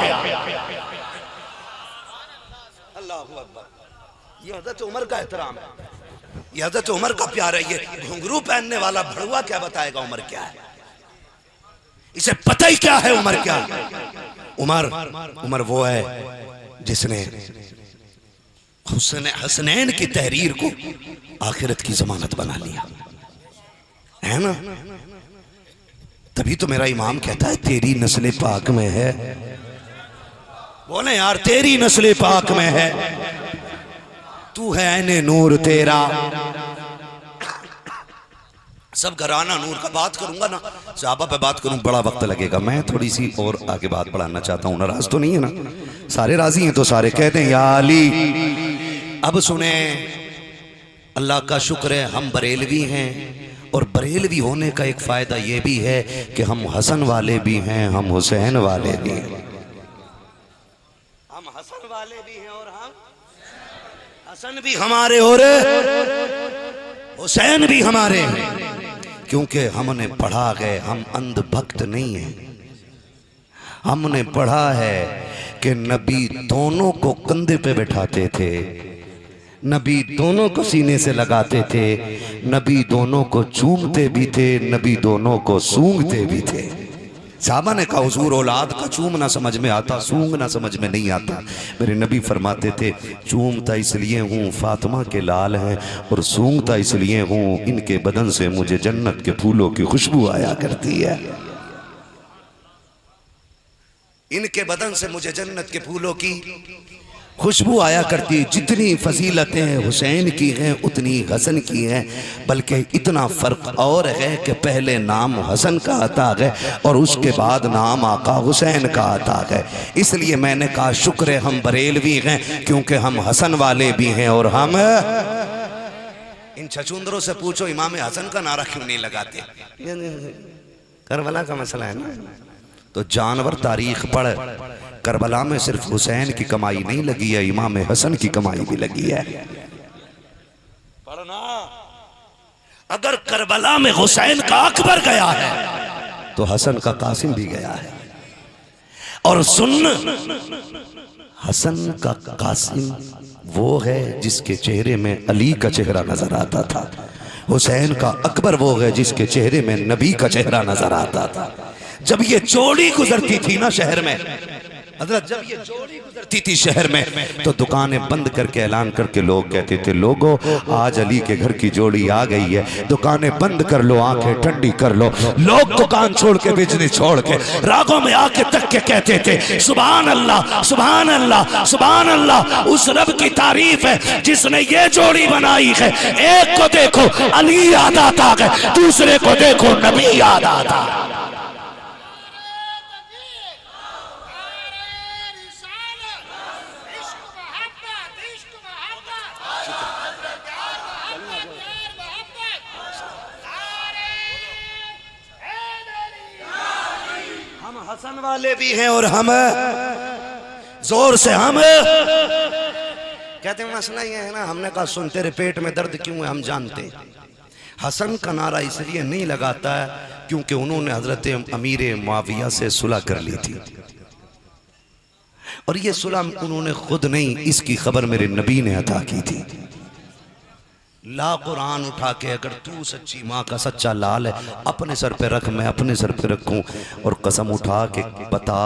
अल्लाहू अकबर। ये हज़रत उमर का एहतराम है, ये हज़रत उमर का प्यार है। ये घुंघरू पहनने वाला भड़ुआ क्या बताएगा उमर क्या है, इसे पता ही क्या है उमर क्या है। उमर वो है जिसने हसनैन की तहरीर को आखिरत की जमानत बना लिया है ना। तभी तो मेरा इमाम कहता है तेरी नस्ल पाक में है, बोले यार तेरी नस्ल पाक में है, तू है ऐने नूर तेरा। सब घराना नूर का बात करूंगा ना, सहाबा पे बात करूं बड़ा वक्त लगेगा। मैं थोड़ी सी और आगे बात बढ़ाना चाहता हूं, नाराज तो नहीं है ना, सारे राजी हैं तो सारे कहते हैं या अली। अब सुने, अल्लाह का शुक्र है हम बरेलवी हैं, और बरेलवी होने का एक फायदा यह भी है कि हम हसन वाले भी हैं, हम हुसैन वाले भी हैं। हम हसन वाले भी हैं और हम हसन भी हमारे और हुसैन भी हमारे हैं, क्योंकि हमने पढ़ा है, हम अंधभक्त नहीं हैं। हमने पढ़ा है कि नबी दोनों को कंधे पे बैठाते थे, नबी दोनों को सीने से लगाते थे, नबी दोनों को चूमते भी थे, नबी दोनों को सूंघते भी थे। साहबा ने कहा हुजूर औलाद का चूमना समझ में आता, सूंघना समझ में नहीं आता। मेरे नबी फरमाते थे चूमता इसलिए हूँ फातिमा के लाल हैं, और सूंघता इसलिए हूँ इनके बदन से मुझे जन्नत के फूलों की खुशबू आया करती है, इनके बदन से मुझे जन्नत के फूलों की खुशबू आया करती है। जितनी फजीलतें हुसैन की हैं उतनी हसन की हैं, बल्कि इतना फ़र्क और है कि पहले नाम हसन का आता है और उसके बाद नाम आका हुसैन का आता है। इसलिए मैंने कहा शुक्र है हम बरेलवी हैं, क्योंकि हम हसन वाले भी हैं और हम। इन छछूंदरों से पूछो इमाम हसन का नारा क्यों नहीं लगाते, करबला का मसला है ना। तो जानवर तारीख पढ़, करबला में सिर्फ हुसैन की कमाई नहीं लगी है, इमाम हसन की कमाई भी लगी है। पढ़ना, अगर करबला में हुसैन का अकबर गया है तो हसन का कासिम भी गया है। और सुन, हसन का कासिम वो है जिसके चेहरे में अली का चेहरा नजर आता था, हुसैन का अकबर वो है जिसके चेहरे में नबी का चेहरा नजर आता था। जब ये जोड़ी गुजरती थी ना शहर में, हज़रत जब ये जोड़ी गुजरती थी शहर में, तो दुकानें बंद करके ऐलान करके लोग कहते थे लोगों आज अली के घर की जोड़ी आ गई है, दुकानें बंद कर लो, आंखें ठंडी कर लो। लोग दुकान छोड़ के बिजनेस छोड़ के रागों में आके तक के कहते थे सुभान अल्लाह सुभान अल्लाह सुभान अल्लाह, उस रब की तारीफ है जिसने ये जोड़ी बनाई है। एक को देखो अली याद आता है, दूसरे को देखो नबी याद आता है। हसन वाले भी हैं और हम जोर से हम कहते हैं मसला ये है ना। हमने कहा सुन तेरे पेट में दर्द क्यों है हम जानते हैं। हसन का नारा इसलिए नहीं लगाता है क्योंकि उन्होंने हजरत अमीर मुआविया से सुलह कर ली थी, और ये सुलह उन्होंने खुद नहीं, इसकी खबर मेरे नबी ने अता की थी। ला कुरान उठा के, अगर तू सच्ची माँ का सच्चा लाल है अपने सर पे रख, मैं अपने सर पे रखूं, और कसम उठा के बता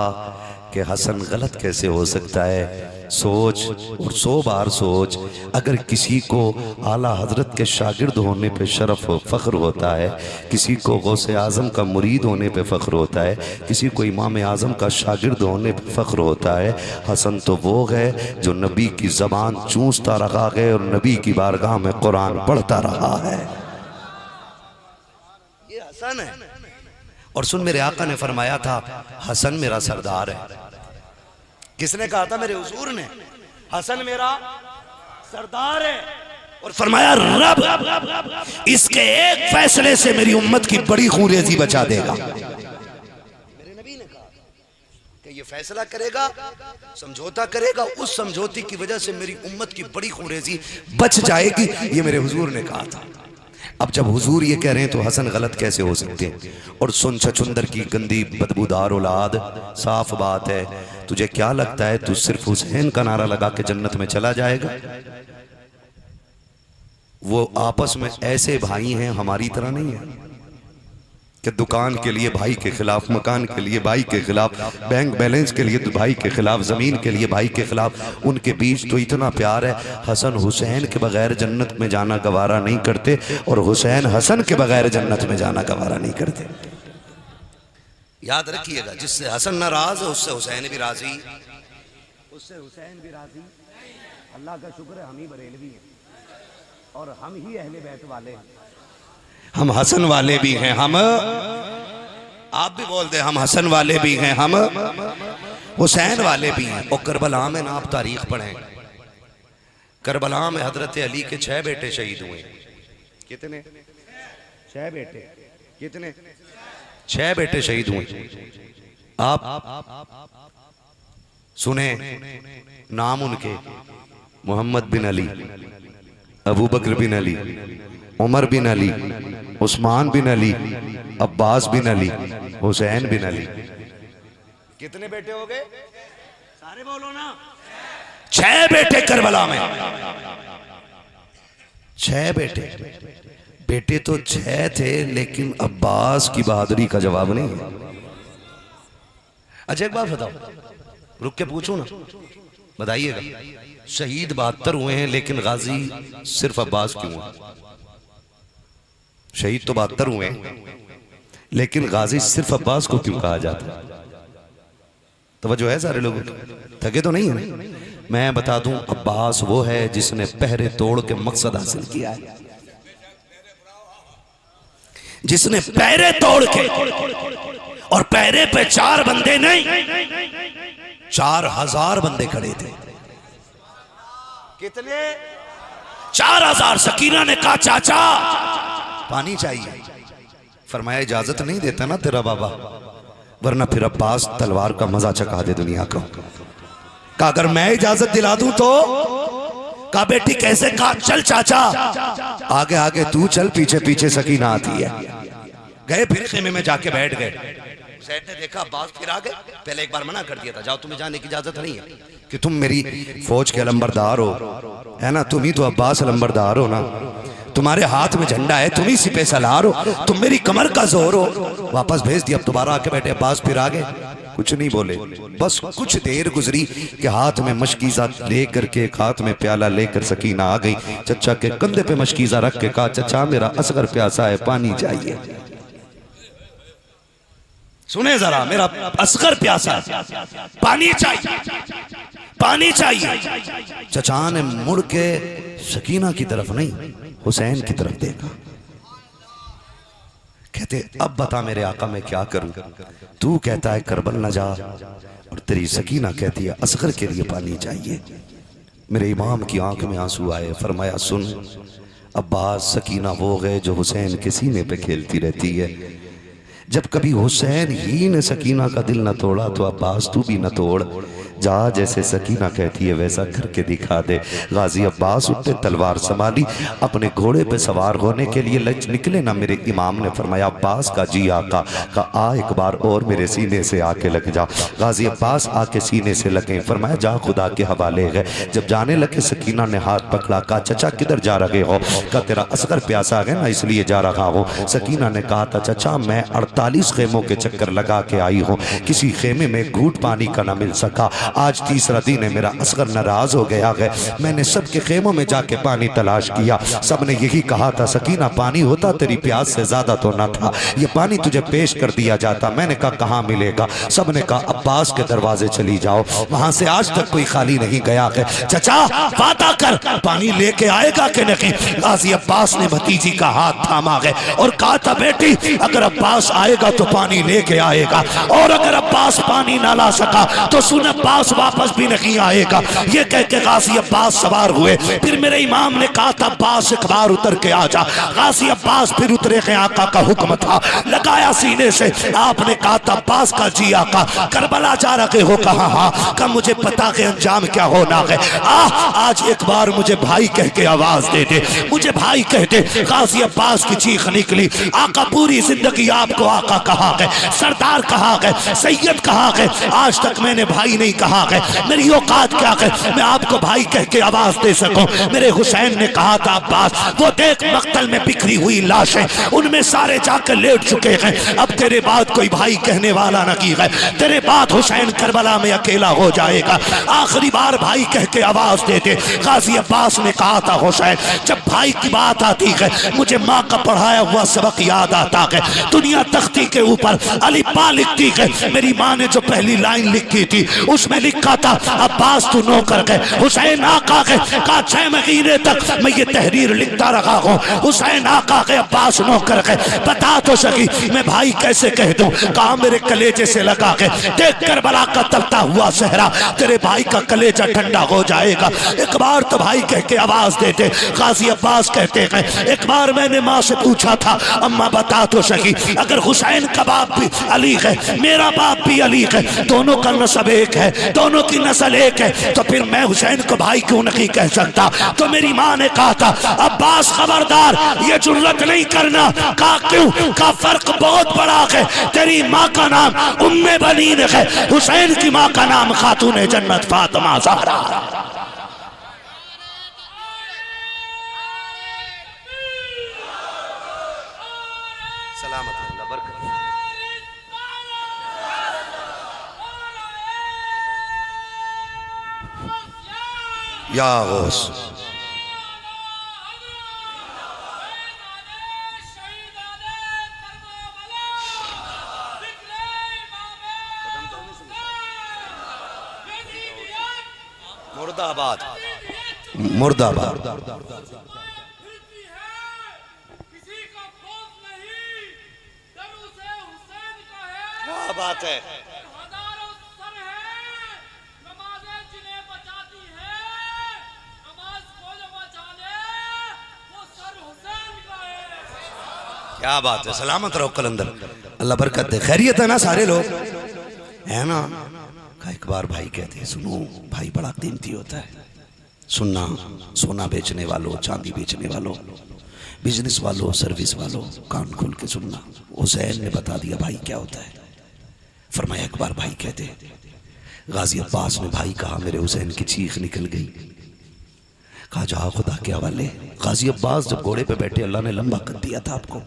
कि हसन गलत कैसे हो सकता है। सोच और 100 बार सोच, अगर किसी को आला हजरत के शागिर्द होने पे शरफ फ़ख्र होता है, किसी को गौसे आज़म का मुरीद होने पे फ़ख्र होता है, किसी को इमाम आज़म का शागिर्द होने पे फ़ख्र होता है, हसन तो वो है जो नबी की ज़बान चूसता रहा है और नबी की बारगाह में कुरान पढ़ता रहा है। ये हसन है। और सुन, मेरे आका ने फरमाया था हसन मेरा सरदार है। किसने कहा था? मेरे हुजूर ने। हसन मेरा सरदार है। और फरमाया रब इसके एक फैसले से मेरी उम्मत की बड़ी खूरेजी बचा देगा। मेरे नबी ने कहा कि ये फैसला करेगा, समझौता करेगा, उस समझौते की वजह से मेरी उम्मत की बड़ी खूरेजी बच जाएगी। ये मेरे हुजूर ने कहा था। अब जब हुजूर ये कह रहे हैं तो हसन गलत कैसे हो सकते हैं? और सुन, छछुंदर की गंदी बदबूदार औलाद, साफ बात है, तुझे क्या लगता है तू सिर्फ हुसैन का नारा लगा के जन्नत में चला जाएगा? वो आपस में ऐसे भाई हैं, हमारी तरह नहीं है कि दुकान के लिए भाई के खिलाफ, मकान के लिए भाई के खिलाफ, बैंक बैलेंस के लिए भाई के खिलाफ, जमीन के लिए भाई के खिलाफ। उनके बीच तो इतना प्यार है, हसन हुसैन के बगैर जन्नत में जाना गवारा नहीं करते और हुसैन हसन के बगैर जन्नत में जाना गवारा नहीं करते। याद रखिएगा, जिससे हसन नाराज है उससे हुसैन भी राजी, उससे हुसैन भी राजी। अल्लाह का शुक्र है हम ही बरेलवी हैं और हम ही अहले बैत वाले हैं, हम हसन वाले भी हैं। हम, आप भी बोलते हैं हम हसन वाले भी हैं, हम हुसैन वाले भी हैं। और करबला में ना आप तारीख पढ़ें, करबला में हजरत अली के 6 बेटे शहीद हुए। कितने? 6 बेटे। कितने? 6 बेटे शहीद हुए। आप सुने नाम उनके, मोहम्मद बिन अली, अबू बकर बिन अली, उमर बिन अली, उस्मान बिन अली, अब्बास बिन अली, हुसैन बिन अली। कितने बेटे हो गए? सारे बोलो ना। 6 बेटे करबला में। 6 बेटे। बेटे तो 6 थे लेकिन अब्बास की बहादुरी का जवाब नहीं है। अच्छा एक बात बताओ, रुक के पूछूं ना, बताइएगा। शहीद 72 हुए हैं लेकिन गाजी सिर्फ अब्बास क्यों हुआ? शहीद तो 72 हुए लेकिन गाजी सिर्फ अब्बास को क्यों कहा जाता? तवज्जो है सारे लोगों की? थके तो नहीं है? मैं बता दूं, अब्बास वो है जिसने पहरे तोड़ के मकसद हासिल किया है, जिसने पहरे तोड़ के, और पहरे पे 4 बंदे नहीं 4000 बंदे खड़े थे। कितने? 4000। सकीना ने कहा चाचा पानी चाहिए, फरमाया इजाजत नहीं देता ना तेरा बाबा, वरना फिर अब्बास तलवार का मजा चखा दे दुनिया को। कहा अगर मैं इजाजत दिला दूं तो? कहा बेटी कैसे? कहा चल चाचा, आगे आगे तू चल, पीछे पीछे सकीना आती है। गए, फिर खेमे में जाके बैठ गए। सैद ने देखा अब्बास फिर आ गए। पहले एक बार मना कर दिया था, जाओ तुम्हें जाने की इजाजत नहीं है, कि तुम मेरी फौज के अलंबरदार हो, है ना, तुम ही तो अब्बास अलंबरदार हो ना, तुम्हारे हाथ में झंडा है, तुम ही सिपह सलार हो, तुम मेरी कमर का जोर हो। वापस भेज दिया। अब दोबारा आके बैठे। अब्बास फिर आ गए, कुछ नहीं बोले। बस कुछ देर गुजरी कि हाथ में मशकीज़ा लेकर के, एक हाथ में प्याला लेकर सकीना आ गई। चचा के कंधे पे मशकीज़ा रख के कहा चचा मेरा असगर प्यासा है, पानी चाहिए। सुने जरा, मेरा असगर प्यासा है, पानी चाहिए, पानी चाहिए। चचा ने मुड़ के सकीना की तरफ नहीं हुसैन की तरफ देखा। कहते अब बता मेरे आका मैं क्या करूं? तू कहता है करबल न जा, और तेरी सकीना कहती है असगर के लिए पानी चाहिए। मेरे इमाम की आंख में आंसू आए। फरमाया सुन अब्बास, सकीना वो गए जो हुसैन के सीने पे खेलती रहती है। जब कभी हुसैन ही ने सकीना का दिल न तोड़ा तो अब्बास तू भी न तोड़। जा जैसे सकीना कहती है वैसा करके दिखा दे। गाजी अब्बास उठे, तलवार संभाली, अपने घोड़े पे सवार होने के लिए निकले ना। मेरे इमाम ने फरमाया अब्बास का जी आका का आ एक बार और मेरे सीने से आके लग जा। गाजी अब्बास आके सीने से लगे, फरमाया जा खुदा के हवाले है। जब जाने लगे सकीना ने हाथ पकड़ा, कहा चचा किधर जा रहे हो? का तेरा असगर प्यासा है ना इसलिए जा रहा हूँ। सकीना ने कहा था चचा मैं 48 खेमों के चक्कर लगा के आई हूँ, किसी खेमे में घूट पानी का ना मिल सका। आज तीसरा दिन है, मेरा असगर नाराज हो गया है। मैंने सबके खेमों में जाके पानी तलाश किया, सबने यही कहा था सकीना पानी होता तेरी प्यास से ज्यादा तो ना था, ये पानी तुझे पेश कर दिया जाता। मैंने कहा कहाँ मिलेगा? सबने कहा अब्बास के दरवाजे चली जाओ, वहां से आज तक कोई खाली नहीं गया है। चचा वादा कर पानी लेके आएगा कि नहीं? गाजी अब्बास ने भतीजी का हाथ थामा है और कहा था बेटी अगर अब्बास आएगा तो पानी लेके आएगा, और अगर अब्बास पानी ना ला सका तो सुन अब्बास वापस भी नहीं आएगा। ये कह के गाजी अब्बास सवार हुए। फिर मेरे इमाम ने कहा था अब्बास एक बार उतर के आ जा। गाजी अब्बास फिर उतरे के, आका का हुक्म था, लगाया सीने से। आपने कहा था अब्बास का जी आका करबला जा रहे हो? कहा हाँ। का मुझे पता है अंजाम क्या होना है। आज एक बार मुझे भाई कह के आवाज दे दे, मुझे भाई कह दे। गाजी अब्बास की चीख निकली, आका पूरी जिंदगी आपको आका कहा है, सरदार कहा है, सैयद कहा है, आज तक मैंने भाई नहीं कहा है। मेरी औकात क्या है मैं आपको भाई कह के आवाज दे सकूं? मेरे हुसैन ने कहा था अब्बास वो देख मक्तल में बिखरी हुई लाशें, उनमें सारे जाकर लेट चुके हैं, अब तेरे बाद कोई भाई कहने वाला नहीं है, तेरे बाद हुसैन करबला में अकेला हो जाएगा, आखिरी बार भाई कह के आवाज दे दे। गाजी अब्बास ने कहा था हुसैन जब भाई की बात आती है मुझे माँ का पढ़ाया हुआ सबक याद आता है। दुनिया तख्ती के ऊपर अलीपा लिखती है, मेरी माँ ने जो पहली लाइन लिखी थी उसमें लिखा था अब्बास तू नौकर है, हुसैन आका है। कहा 6 महीने तक मैं ये तहरीर लिखता रहा हूँ, हुसैन आका है अब्बास नौकर है, बता तो सकी मैं भाई कैसे कह दूं? कहा मेरे कलेजे से लगा के देख करबला का तपता हुआ सहरा, तेरे भाई का कलेजा ठंडा हो जाएगा, एक बार तो भाई कह के आवाज देते। गाजी अब्बास कहते हैं एक बार मैंने माँ से पूछा था अम्मा बता तो सकी अगर हुसैन का बाप भी अली है मेरा बाप भी अली है, दोनों का नस्ब एक है, दोनों की नस्ल एक है, तो फिर मैं हुसैन को भाई क्यों नहीं कह सकता? तो मेरी माँ ने कहा था अब्बास खबरदार ये जुर्रत नहीं करना। कहा क्यों? का फर्क बहुत बड़ा है, तेरी माँ का नाम उम्मे बनीन है, हुसैन की माँ का नाम खातून जन्नत फातिमा ज़हरा। या गौस मुर्दाबाद मुर्दाबाद। क्या बात है? क्या बात है? सलामत रहो कलंदर, अल्लाह बरकत दे। खैरियत है ना सारे लोग है ना? एक बार भाई कहते हैं सुनो भाई बड़ा कीमती होता है, सुनना सोना बेचने वालों, चांदी बेचने वालों, बिजनेस वालों, सर्विस वालों, कान खोल के सुनना। हुसैन ने बता दिया भाई क्या होता है। फरमाया एक बार भाई कहते गाजी अब्बास ने भाई कहा, मेरे हुसैन की चीख निकल गई। कहा जाओ खुदा के हवाले। गाजी अब्बास जब घोड़े पे बैठे अल्लाह ने लंबा कर दिया था आपको,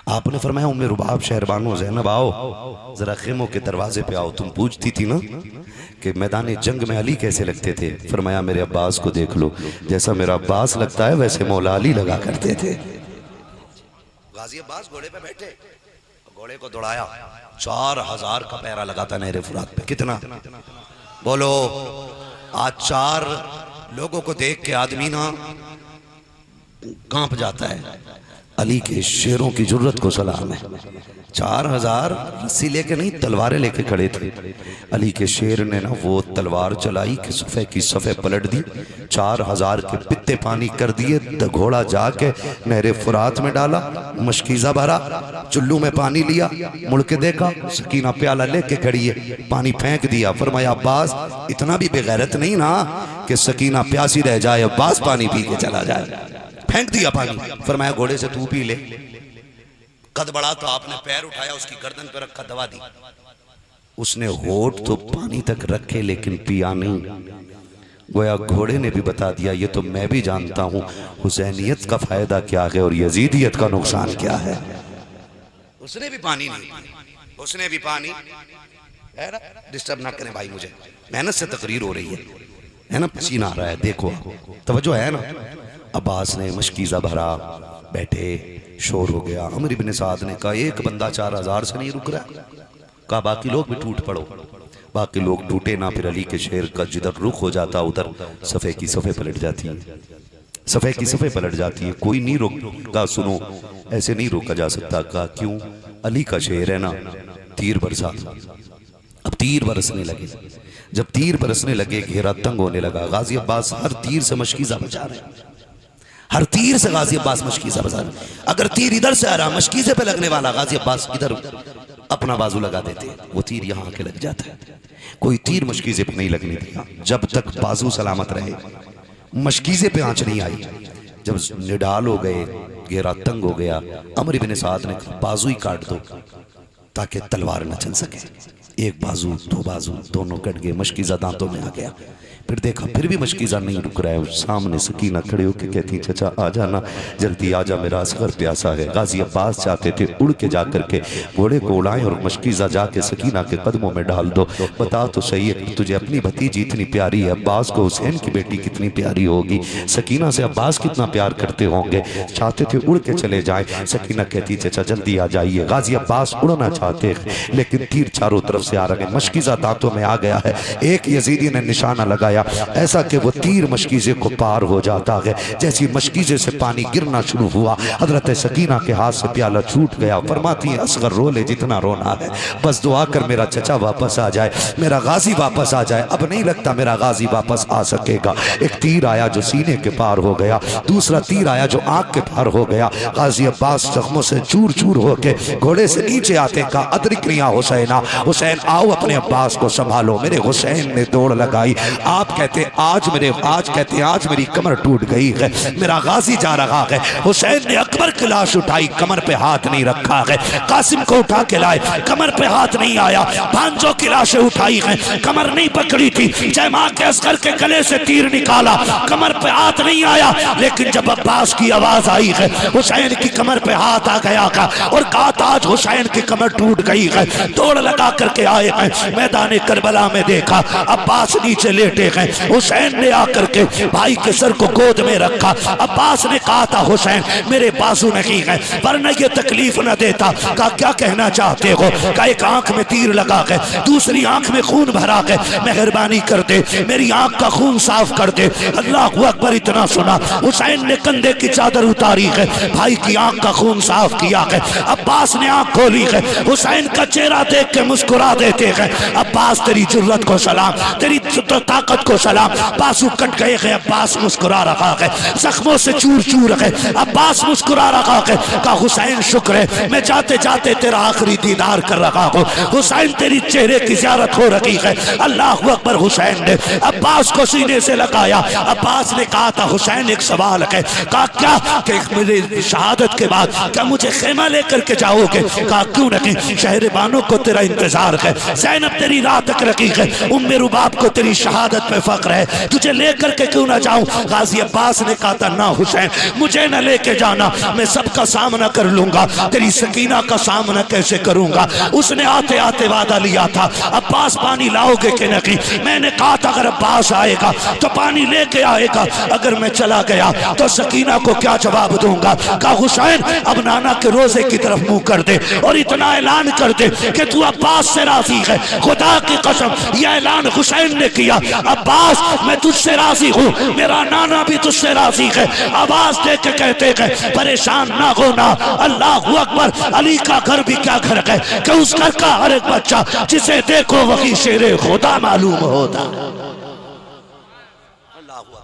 आपने फरमाया उम्मे रुबाब शहरबानो ज़ैनब आओ जरा खेमों के दरवाजे पे आओ। तुम पूछती थी ना कि मैदान जंग में अली कैसे लगते थे, फरमाया मेरे अब्बास को देख लो, जैसा मेरा अब्बास लगता है वैसे मौला अली लगा करते थे। गाजी अब्बास घोड़े पे बैठे, घोड़े को दौड़ाया, 4000 का पैरा लगाता नहरे फुरात पे। कितना बोलो? आज 4 लोगों को देख के आदमी ना कांप जाता है। अली के शेरों की जुर्रत को सलाम है। 4000 रस्सी लेके नहीं, तलवारें लेके खड़े थे। अली के शेर ने ना वो तलवार चलाई कि सफ़े की सफ़े पलट दी, 4000 के पित्ते पानी कर दिए। घोड़ा जाके नहरे फुरात में डाला, मशकीज़ा भरा, चुल्लू में पानी लिया, मुड़ के देखा सकीना प्याला लेके खड़ी है, पानी फेंक दिया। फरमाया अब्बास इतना भी बेगैरत नहीं ना कि सकीना प्यासी रह जाए, अब्बास पानी पी के चला जाए। फेंक दिया पानी। फरमाया घोड़े से तू पी ले। कद बढ़ा तो आपने पैर उठाया, उसकी गर्दन पर रखा, दवा दी। उसने होठ तो पानी तक रखे लेकिन पिया नहीं। गोया घोड़े ने भी बता दिया ये तो मैं भी जानता हूं हुसैनियत का फायदा क्या है और यजीदियत का नुकसान क्या है। उसने भी पानी नहीं, उसने भी पानी। डिस्टर्ब ना करें भाई, मुझे मेहनत से तकरीर हो रही है ना, पसीना आ रहा है, देखो तवज्जो है ना। अब्बास ने मशकीज़ा भरा, बैठे, शोर हो गया। अमर इब्न साद ने कहा एक बंदा 4000 से नहीं रुक रहा, कहा बाकी लोग भी टूट पड़ो। बाकी लोग टूटे ना। फिर अली के शेर का जिधर रुख हो जाता उधर सफ़े की सफ़े पलट जाती है, सफ़े की सफ़े पलट जाती है। कोई नहीं रोका, सुनो ऐसे नहीं रोका जा सकता। कहा क्यों? अली का शेर है ना। तीर बरसा, अब तीर बरसने लगे। जब तीर बरसने लगे घेरा तंग होने लगा। गाजी अब्बास हर तीर से मशकीज़ा बचा रहे, हर तीर से गाजी अब्बास मशकीज़ा बचा रहे। अगर तीर इधर से आ रहा, मशकीज़े पे लगने वाला, गाजी अब्बास इधर अपना बाजू लगा देते, वो तीर यहाँ आके लग जाता है। कोई तीर मशकीज़े पे नहीं लगने दिया जब तक बाजू सलामत रहे, मशकीज़े पे आंच नहीं आई। जब निडाल हो गए, घेरा तंग हो गया, अमर इब्न साद ने बाजू ही काट दो ताकि तलवार न चल सके। एक बाजू, दो बाजू, दोनों कट गए, मशकीज़ा दांतों में आ गया। फिर देखा फिर भी मशकीज़ा नहीं रुक रहा है। सामने सकीना खड़े होकर कहती चचा आ जाना, जल्दी आ जा, मेरा असगर प्यासा है। गाजी अब्बास चाहते थे उड़ के जा करके घोड़े को उड़ाएं और मशकीज़ा जाके सकीना के कदमों में डाल दो। बता तो सही है, तुझे अपनी भतीजी इतनी प्यारी है, अब्बास को हुसैन की बेटी कितनी प्यारी होगी, सकीना से अब्बास कितना प्यार करते होंगे। चाहते थे उड़ के चले जाए। सकीना कहती चचा जल्दी आ जाइए। गाजी अब्बास उड़ना चाहते लेकिन तीर चारों तरफ से आ रहे, मशकीज़ा दांतों में आ गया है। एक यजीदी ने निशाना लगाया ऐसा कि वो तीर मशकीज़े को पार हो जाता है। जैसी मशकीज़े से पानी गिरना शुरू हुआ, हजरत सकीना के हाथ से प्याला छूट गया। फरमाती है असगर रो ले जितना रोना है, बस दुआ कर मेरा चचा वापस आ जाए, मेरा गाजी वापस आ जाए। अब नहीं लगता मेरा गाजी वापस आ सकेगा। एक तीर आया जो सीने के पार हो गया, दूसरा तीर आया जो आंख के पार हो गया। गाजी अब्बास जख्मों से चूर चूर होके घोड़े से नीचे आते का अदरिकनिया हुसैना, हुसैन आओ अपने अब्बास को संभालो। मेरे हुसैन ने दौड़ लगाई। आप कहते आज मेरी कमर टूट गई है, मेरा गाजी जा रहा है। हुसैन ने अकबर की लाश उठाई, कमर पे हाथ नहीं रखा है। कासिम को उठा के लाए, कमर पे हाथ नहीं आया। भांजों की लाशें उठाई हैं, कमर नहीं पकड़ी थी। जयमा के असगर के गले से तीर निकाला, कमर पे हाथ नहीं आया। लेकिन जब अब्बास की आवाज आई है, हुसैन की कमर पे हाथ आ गया का और कहा आज हुसैन की कमर टूट गई है। दौड़ लगा करके आए हैं, मैदान करबला में देखा अब्बास नीचे लेटे हैं। हुसैन ने आकर के भाई के सर को गोद में रखा। अब्बास ने कहा था हुसैन मेरे बाजू नहीं है वरना ये तकलीफ न देता। कहा क्या कहना चाहते हो? कहा एक आंख में तीर लगा है, दूसरी आंख में खून भरा है, मेहरबानी कर दे मेरी आंख का खून साफ कर दे। अल्लाह अकबर। इतना सुना, हुसैन ने कंधे की चादर उतारी है, भाई की आंख का खून साफ किया है। अब्बास ने आंख खोली है, हुसैन का चेहरा देख के मुस्कुरा देते हैं। अब्बास तेरी जुर्रत को सलाम, तेरी ताकत को सलाम। बाजू कट गए हैं, अब्बास मुस्कुरा रहा है, जख्मों से चूर चूर है, अब्बास मुस्कुरा रहा है। कहा हुसैन शुक्र है मैं जाते जाते तेरा आखिरी दीदार कर रहा हूँ। हुसैन तेरी चेहरे की ज़ियारत हो रही है। अल्लाह अकबर। हुसैन ने अब्बास को सीने से लगाया। अब्बास ने कहा था हुसैन एक सवाल है। कहा क्या? कि मेरे शहादत के बाद क्या मुझे खेमा लेकर के जाओगे? कहा क्यों नहीं, शहर बानो को तेरा इंतजार है, ज़ैनब तेरी राह तक रखी है, उम्मे रुबाब को तेरी शहादत पे फख्र है, तुझे लेकर के क्यों ना जाऊं? गाजी अब्बास ने कहा था ना हुसैन मुझे न लेके जाना, मैं सबका सामना कर लूंगा, तेरी सकीना का सामना कैसे करूंगा? उसने आते आते वादा लिया था अब्बास पानी लाओगे कि नहीं? मैंने कहा था अगर अब्बास आएगा तो पानी लेके आएगा, अगर मैं चला गया तो सकीना को क्या जवाब दूंगा? कहा हुसैन अब नाना के रोजे की तरफ मुंह कर दे और इतना ऐलान कर दे कि तू अब्बास से तुझसे राजी है। खुदा की कसम यह ऐलान हुसैन ने किया, अब्बास मैं तुझसे राजी हूँ, मेरा नाना भी तुझसे राजी है। आवाज दे के कहते हैं परेशान ना होना, अल्लाह अकबर। अली का घर भी क्या घर है कि उस घर का हर एक बच्चा जिसे देखो वही शेरे खुदा मालूम होता। अल्लाह अकबर।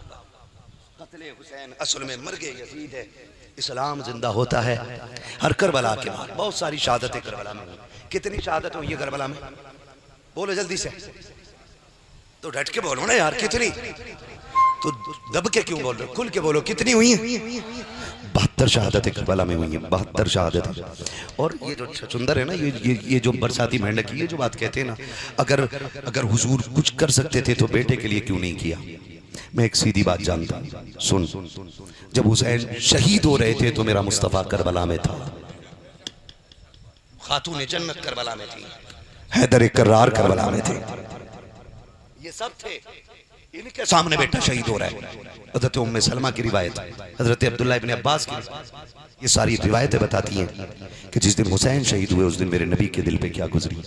कत्ले हुसैन असल में मर गए यजीद है, इस्लाम जिंदा होता है। हर करबला के बाद बहुत सारी शहादतें करबला में हुई। कितनी शहादत हुई है करबला में? बोलो जल्दी से, तो डट के बोलो ना यार, कितनी? तो दब के क्यों बोल रहे हो? खुल के बोलो, कितनी हुई हैं? 72 शहादतें करबला में हुई हैं, 72 शहादतें। और ये जो छचुंदर है ना, ये जो बरसाती मेंढक, ये जो बात कहते हैं ना, अगर हुजूर कुछ कर सकते थे तो बेटे के लिए क्यों नहीं किया? मैं एक सीधी बात जानता हूं, सुन। जब हुसैन शहीद हो रहे थे तो मेरा मुस्तफ़ा करबला में था, खातून जन्नत करबला में थी, हैदर कर्रार करबला में थे, ये सब थे। इनके सामने बेटा शहीद हो रहा है। हज़रत उम्मे सलमा की रिवायत, हज़रत अब्दुल्लाह इब्न अब्बास की, ये सारी रिवायतें बताती हैं कि जिस दिन हुसैन शहीद हुए उस दिन मेरे नबी के दिल पे क्या गुजरी,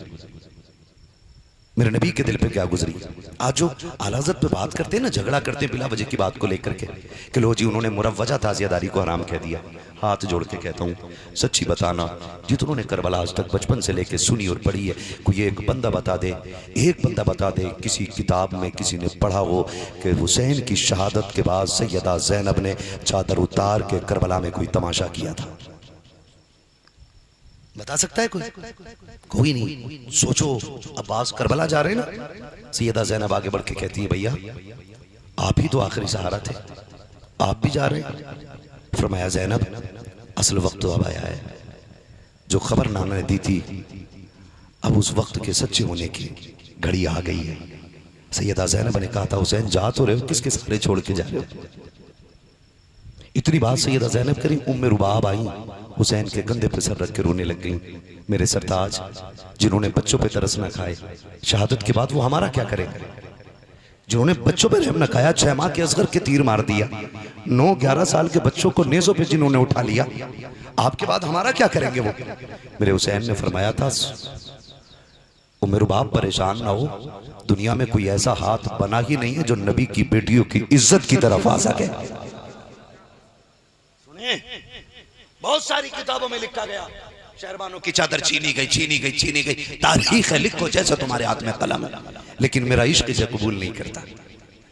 मेरे नबी के दिल पे क्या गुजरी। आज जो आला हज़रत पे बात करते हैं ना, झगड़ा करते हैं बिला वजह की बात को लेकर के कि लो जी उन्होंने मुरवजा ताज़ियादारी को हराम कह दिया। हाथ जोड़ के कहता हूँ, सच्ची बताना, जितनों ने करबला आज तक बचपन से लेके सुनी और पढ़ी है, कोई एक बंदा बता दे, एक बंदा बता दे किसी किताब में किसी ने पढ़ा हो कि हुसैन की शहादत के बाद सैयदा ज़ैनब ने चादर उतार के करबला में कोई तमाशा किया था? बता सकता है कोई? कोई नहीं। सोचो, अब्बास करबला जा रहे हैं ना, सैयदा ज़ैनब आगे बढ़ के कहती है भैया आप ही तो आखिरी सहारा थे, आप भी जा रहे हैं। फरमाया ज़ैनब असल वक्त तो अब आया है, जो खबर नाना ने दी थी अब उस वक्त के सच्चे होने की घड़ी आ गई है। सैयदा ज़ैनब ने कहा था हुसैन जा तो रहे हो, किसके सहारे छोड़ के जा रहे हो? इतनी बात सैयदा ज़ैनब करी, उम्मे रुबाब आई, हुसैन के कंधे पे सर रख के रोने लग गई। मेरे सरताज जिन्होंने बच्चों पे तरस ना खाए, शहादत के बाद वो हमारा क्या करेंगे? जिन्होंने बच्चों पे रहम न खाया, 6 माह के असगर के तीर मार दिया, 9-11 साल के बच्चों को नेज़ों पे जिन्होंने उठा लिया, आपके बाद हमारा क्या करेंगे वो? मेरे हुसैन ने फरमाया था उम्मे रुबाब परेशान ना हो, दुनिया में कोई ऐसा हाथ बना ही नहीं है जो नबी की बेटियों की इज्जत की तरफ आ सके। बहुत सारी किताबों में लिखा गया शहरबानों की चादर छीनी गई, छीनी गई, छीनी गई। तारीख है, लिखो जैसे तुम्हारे हाथ में कलम है, लेकिन मेरा इश्क इसे कबूल नहीं करता।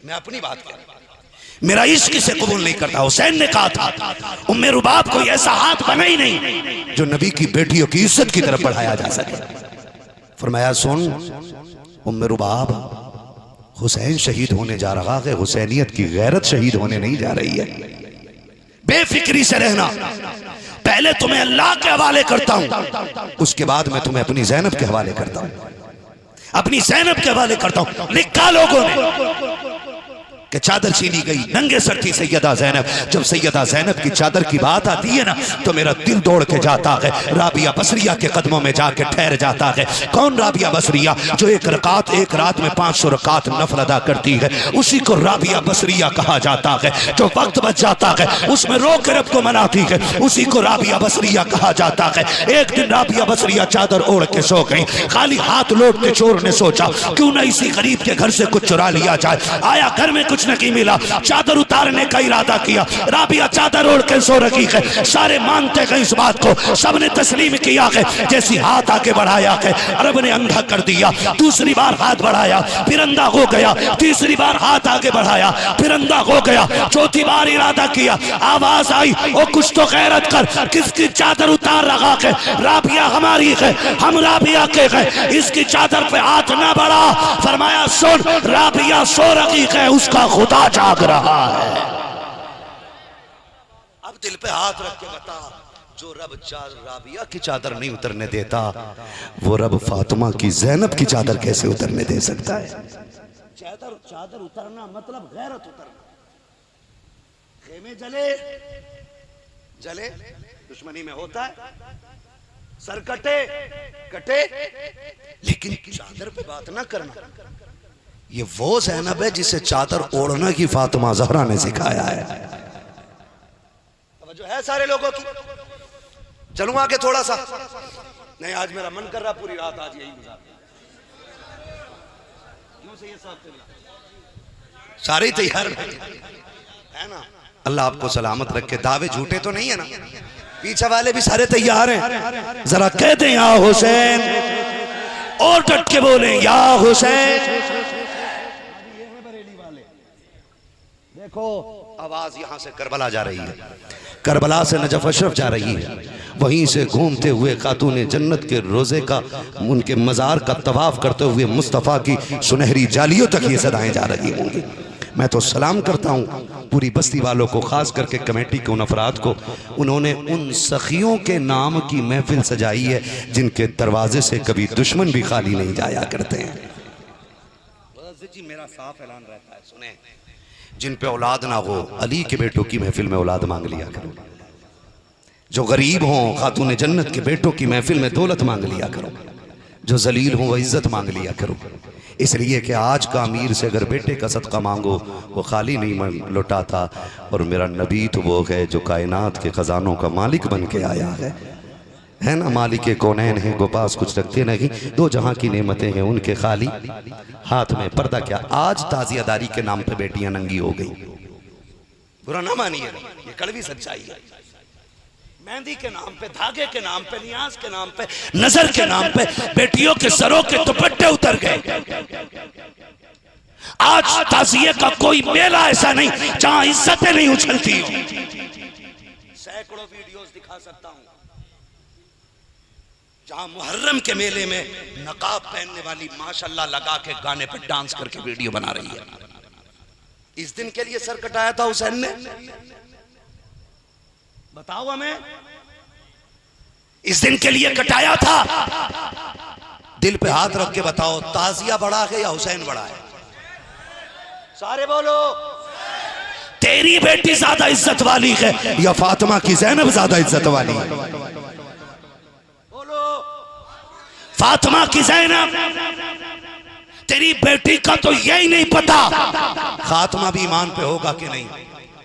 मैं अपनी बात कर, मेरा इश्क इसे कबूल नहीं करता। हुसैन ने कहा था उम्मे रुबाब कोई ऐसा हाथ बना ही नहीं जो नबी की बेटियों की इज्जत की तरफ बढ़ाया जा सके। फरमाया सुन उम्मे रुबाब, हुसैन शहीद होने जा रहा है, हुसैनियत की गैरत शहीद होने नहीं जा रही है। बेफिक्री से रहना, पहले तुम्हें अल्लाह के हवाले करता हूं, उसके बाद मैं तुम्हें अपनी ज़ैनब के हवाले करता हूं, अपनी ज़ैनब के हवाले करता हूं। लिखा लोगों ने कि चादर छीनी गई, नंगे सर थी सैयदा ज़ैनब। जब सैयदा ज़ैनब की चादर की बात आती है ना तो मेरा दिल दौड़ के जाता है, राबिया बसरिया के कदमों में जाके ठहर जाता है। कौन राबिया बसरिया? जो एक रात में 500 रकात नफल अदा करती है, उसी को राबिया बसरिया कहा जाता है। जो वक्त बच जाता है उसमें रो के रब को मनाती है, उसी को राबिया बसरिया कहा जाता है। एक दिन राबिया बसरिया चादर ओढ़ के सो गई, खाली हाथ लौट के चोर ने सोचा क्यों ना इसी गरीब के घर से कुछ चुरा लिया जाए। आया, घर में कुछ नहीं मिला, चादर उतारने का इरादा किया, राबिया चादर ओढ़ के सो रखी है। सारे मानते गए इस बात को, सबने तस्लीम किया है। जैसी हाथ आगे बढ़ाया है अरब ने अंधा कर दिया। दूसरी बार हाथ बढ़ाया फिर अंधा हो गया, तीसरी बार हाथ आगे बढ़ाया फिर अंधा हो गया, चौथी बार इरादा किया, आवाज आई ओ कुछ तो गैरत कर, किसकी चादर उतार रहा है? राबिया हमारी है, हम राबिया के हैं, इसकी चादर पे हाथ ना बढ़ा। फरमाया सुन, राबिया सो रखी है, उसका खुदा जाग रहा है। अब दिल पे हाथ रख के बता, जो रब राबिया की चादर नहीं उतरने देता वो रब फातिमा की ज़ैनब की चादर कैसे उतरने दे सकता है? चादर उतरना मतलब गैरत उतरना। खेमे जले दुश्मनी में होता है, सर कटे, लेकिन चादर पे बात ना करना। ये वो ज़ैनब है जिसे चादर ओढ़ना की फातिमा ज़हरा ने सिखाया है। जो है सारे लोगों की। चलूं आगे थोड़ा सा, नहीं आज मेरा मन कर रहा पूरी रात आज यही गुजार। सारे तैयार है ना। अल्लाह आपको सलामत रखे। दावे झूठे तो नहीं है ना? पीछे वाले भी सारे तैयार हैं। जरा कह दें या हुसैन, और डट के बोले या हुसैन। देखो आवाज यहां से करबला जा रही है, करबला से नजफ अशरफ जा रही है, वहीं से घूमते हुए खातून जन्नत के रोजे का, उनके मजार का तवाफ करते हुए मुस्तफ़ा की सुनहरी जालियों तक ये सदाएं जा रही होंगी। मैं तो सलाम करता हूँ पूरी बस्ती वालों को, खास करके कमेटी के उन अफराद को। उन्होंने उन सखियों के नाम की महफिल सजाई है जिनके दरवाजे से कभी दुश्मन भी खाली नहीं जाया करते हैं। जी मेरा साफ ऐलान रहता है, सुने, जिन पे औलाद ना हो, अली के बेटों की महफिल में औलाद मांग लिया करो। जो गरीब हों, खातून जन्नत के बेटों की महफिल में दौलत मांग लिया करो। जो जलील हो, वह इज्जत मांग लिया करो। इसलिए कि आज का अमीर से अगर बेटे का सदका मांगो, वो खाली नहीं लौटाता। और मेरा नबी तो वो है जो कायनात के खजानों का मालिक बन के आया है ना। मालिक कौनैन है, गो पास कुछ रखते नहीं, दो जहां की नेमतें हैं उनके खाली हाथ में पर्दा क्या। आज ताजियादारी के नाम पे बेटियां नंगी हो गई, बुरा ना मानिए, ये कड़वी सच्चाई है। मेहंदी के नाम पे, धागे के नाम पे, नियाज के नाम पे, नजर के नाम पे बेटियों के सरों के दुपट्टे उतर गए। आज ताजिए का कोई मेला ऐसा नहीं जहां इज्जतें नहीं उछलती हो। सैकड़ों वीडियोस दिखा सकता हूं जहां मुहर्रम के मेले में नकाब पहनने वाली माशाल्लाह लगा के गाने पे डांस करके वीडियो बना रही है। इस दिन के लिए सर कटाया था हुसैन ने, बताओ हमें, इस दिन के लिए कटाया था? दिल पे हाथ रख के बताओ, ताजिया बड़ा है या हुसैन बड़ा है? सारे बोलो। तेरी बेटी ज्यादा इज्जत वाली है या फातिमा की ज़ैनब ज्यादा इज्जत वाली है? बोलो। फातिमा की ज़ैनब, तेरी बेटी का तो यही नहीं पता खात्मा भी ईमान पे होगा कि नहीं।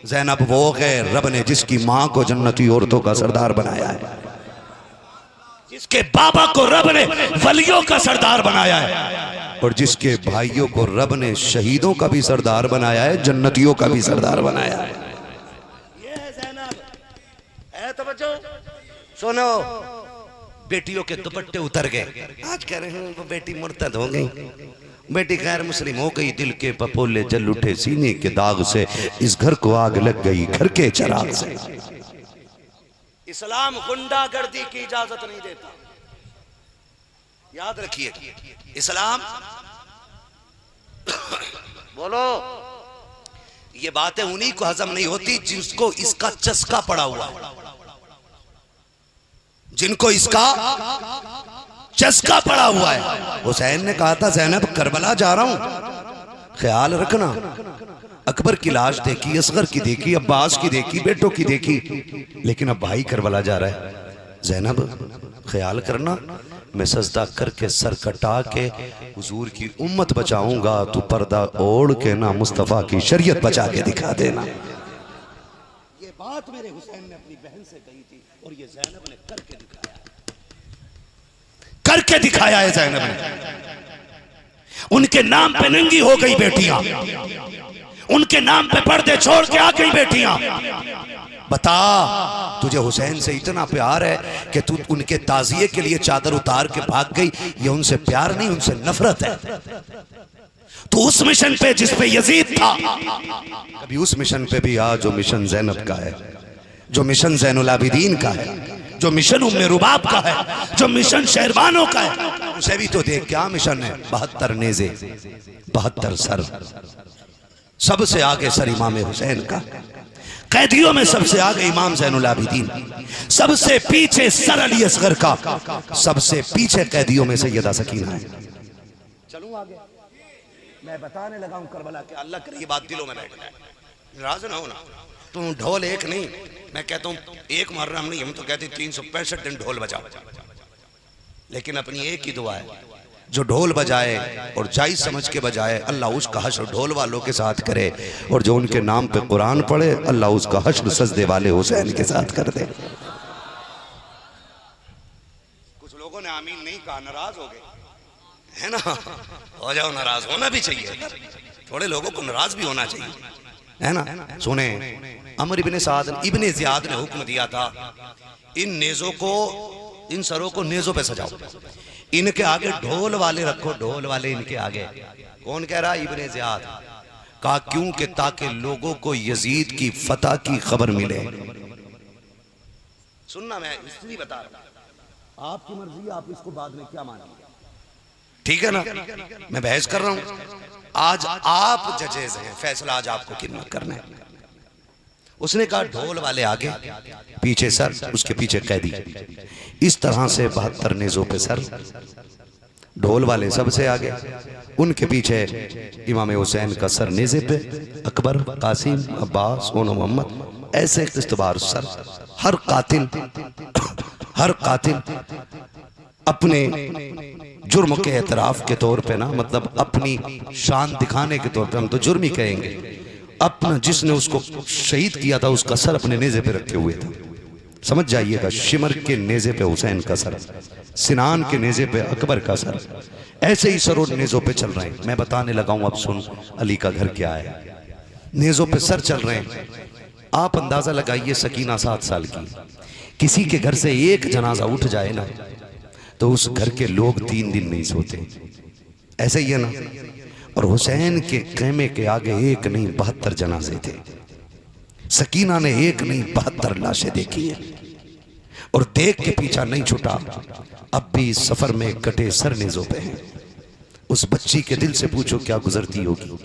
ज़ैनब वो है रब ने जिसकी मां को जन्नती औरतों का सरदार बनाया है, जिसके बाबा को रब ने वलियों का सरदार बनाया है, और जिसके भाइयों को रब ने शहीदों का भी सरदार बनाया है, जन्नतियों का भी सरदार बनाया है। ये है ज़ैनब। है तवज्जो, सुनो। बेटियों के दुपट्टे उतर गए। आज कह रहे हैं वो बेटी मुर्तद हो गई, बेटी गैर मुस्लिम हो गई, दिल के पपोले जल उठे सीने के दाग से, इस घर को आग लग गई घर के चिराग से। इस्लाम गुंडागर्दी की इजाजत नहीं देता, याद रखिए। इस्लाम बोलो, ये बातें उन्हीं को हजम नहीं होती जिसको इसका चस्का पड़ा हुआ है, जिनको इसका चस्का पड़ा हुआ है। हुसैन ने कहा था ज़ैनब करबला जा रहा हूं, ख्याल रखना। अकबर की लाश देखी, असगर की देखी, अब्बास की देखी, बेटों की देखी, लेकिन अब भाई करबला जा रहा है। ज़ैनब ख्याल करना, मैं सजदा करके सर कटा के हुजूर की उम्मत बचाऊंगा, तू पर्दा ओढ़ के ना मुस्तफ़ा की शरीयत बचा के दिखा देना। ये बात मेरे हुसैन ने अपनी बहन से कही थी और ये ज़ैनब ने करके दिखाया, करके दिखाया है ज़ैनब ने। उनके नाम पे नंगी हो गई बेटियां, उनके नाम पे पर्दे छोड़ के आ गई बेटियां। बता, तुझे हुसैन से इतना प्यार है कि तू उनके ताजिए के लिए चादर उतार के भाग गई। ये उनसे प्यार नहीं, उनसे नफरत है। तू उस मिशन पे जिस पे यजीद था, कभी उस मिशन पे भी आ जो मिशन ज़ैनब का है, जो मिशन ज़ैनुल आबिदीन का है, जो मिशन उम्मे रुबाब का है, जो मिशन शहरबानों का है। उसे भी तो देख, क्या मिशन है। 72 नेज़े, 72 सर, सबसे आगे सर इमाम हुसैन का, कैदियों में सबसे आगे इमाम ज़ैनुल आबिदीन, सबसे पीछे सर अली असगर का, सबसे पीछे कैदियों में सैयदा सकीना है। चलूं आगे, मैं बताने लगा हूं करबला के, अल्लाह करे ये बात दिलों में बैठ जाए, नाराज ना होना। तुम ढोल एक नहीं, मैं कहता हूं एक मुहर्रम नहीं, हम तो कहते हैं 365 दिन ढोल बजाओ, लेकिन अपनी एक ही दुआ है, जो ढोल बजाए और जायज समझ के बजाए, अल्लाह उसका हश्र ढोल वालों के साथ करे, और जो उनके नाम पे कुरान पढ़े, अल्लाह उसका हश्र सजदे वाले हुसैन के साथ कर दे। कुछ लोगों ने आमीन नहीं कहा, नाराज हो गए, है ना, हो जाओ नाराज, होना भी चाहिए, थोड़े लोगों को नाराज भी होना चाहिए, है ना। सुने, अमर इब्ने साद इब्ने ज़ियाद ने हुक्म दिया था, इन नेज़ों को, इन सरों को नेज़ों पे सजाओ, इनके आगे ढोल वाले रखो, ढोल वाले इनके आगे। कौन कह रहा? Ibn Ziyad. कहा क्यों? कि ताकि लोगों को यजीद की फतह की खबर मिले। सुनना, मैं इसलिए बता रहा हूं, आपकी मर्जी, आप इसको बाद में क्या मानेंगे, ठीक है ना। मैं बहस कर रहा हूं, आज आप जजेज हैं, फैसला आज आपको कितना करना है। उसने कहा ढोल वाले आगे, पीछे सर, उसके पीछे कैदी, इस तरह से 72 नेज़ों पे सर, ढोल वाले सबसे आगे, उनके पीछे इमाम हुसैन का सर नेज़े पे, अकबर, कासिम, अब्बास, ओनो मोहम्मद, ऐसे इख्तिबार सर। हर कातिल अपने जुर्म के एतराफ़ के तौर पे ना, मतलब अपनी शान दिखाने के तौर पे, हम तो जुर्म ही कहेंगे, अपना जिसने उसको शहीद किया था उसका सर अपने नेज़े पे रखे हुए था। समझ जाइएगा, शिमर के नेज़े पे हुसैन का सर, सिनान के नेज़े पे अकबर का सर, ऐसे ही सरों नेज़ों पे चल रहे हैं। मैं बताने लगा हूं, अब सुन, अली का घर क्या है, नेज़ों पे सर चल रहे हैं। आप अंदाजा लगाइए, सकीना 7 साल की, किसी के घर से एक जनाजा उठ जाए ना तो उस घर के लोग 3 दिन नहीं सोते, ऐसे ही है ना। और हुसैन के खेमे के आगे एक नहीं 72 जनाजे थे। सकीना ने एक नहीं 72 लाशें देखी है, और देख के पीछा नहीं छूटा। अब भी सफर में कटे सर नेज़ों पे हैं। उस बच्ची के दिल से पूछो क्या गुजरती होगी,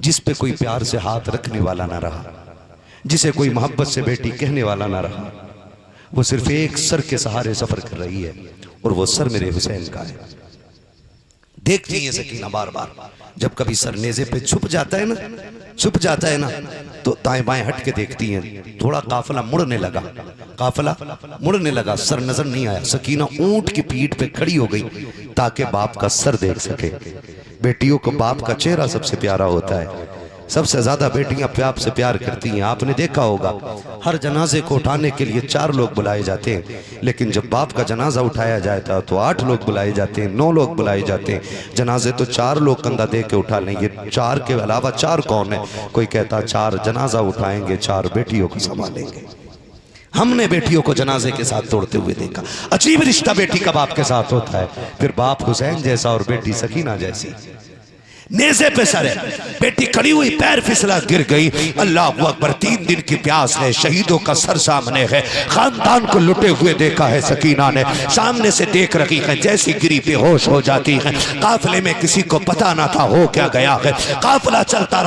जिस पे कोई प्यार से हाथ रखने वाला ना रहा, जिसे कोई मोहब्बत से बेटी कहने वाला ना रहा। वो सिर्फ एक सर के सहारे सफर कर रही है, और वो सर मेरे हुसैन का है। देखती है सकीना बार बार, जब कभी सर नेज़े पे छुप जाता है ना, तो दाएं बाएं हट के देखती हैं। थोड़ा काफिला मुड़ने लगा, सर नजर नहीं आया। सकीना ऊंट की पीठ पे खड़ी हो गई ताकि बाप का सर देख सके। बेटियों को बाप का चेहरा सबसे प्यारा होता है, सबसे ज्यादा बेटियां बाप से प्यार करती हैं। आपने देखा होगा, हर जनाजे को उठाने के लिए 4 लोग बुलाए जाते हैं, लेकिन जब बाप का जनाजा उठाया जाता तो 8 लोग बुलाए जाते हैं, 9 लोग बुलाए जाते हैं। जनाजे तो 4 लोग कंधा दे के उठा लेंगे, 4 के अलावा 4 कौन है? कोई कहता 4 जनाजा उठाएंगे, 4 बेटियों को संभालेंगे। हमने बेटियों को जनाजे के साथ तोड़ते हुए देखा। अजीब रिश्ता बेटी का बाप के साथ होता है, फिर बाप हुसैन जैसा और बेटी सकीना जैसी। नेज़े पे सर है, बेटी खड़ी हुई, पैर फिसला गिर गई। अल्लाह अकबर, 3 दिन की प्यास है, शहीदों का सर सामने है, खानदान को लुटे हुए देखा है सकीना ने, सामने से देख रही है, जैसी गिरी बेहोश हो जाती है। काफिले में किसी को पता ना था हो क्या गया है। काफिला चलता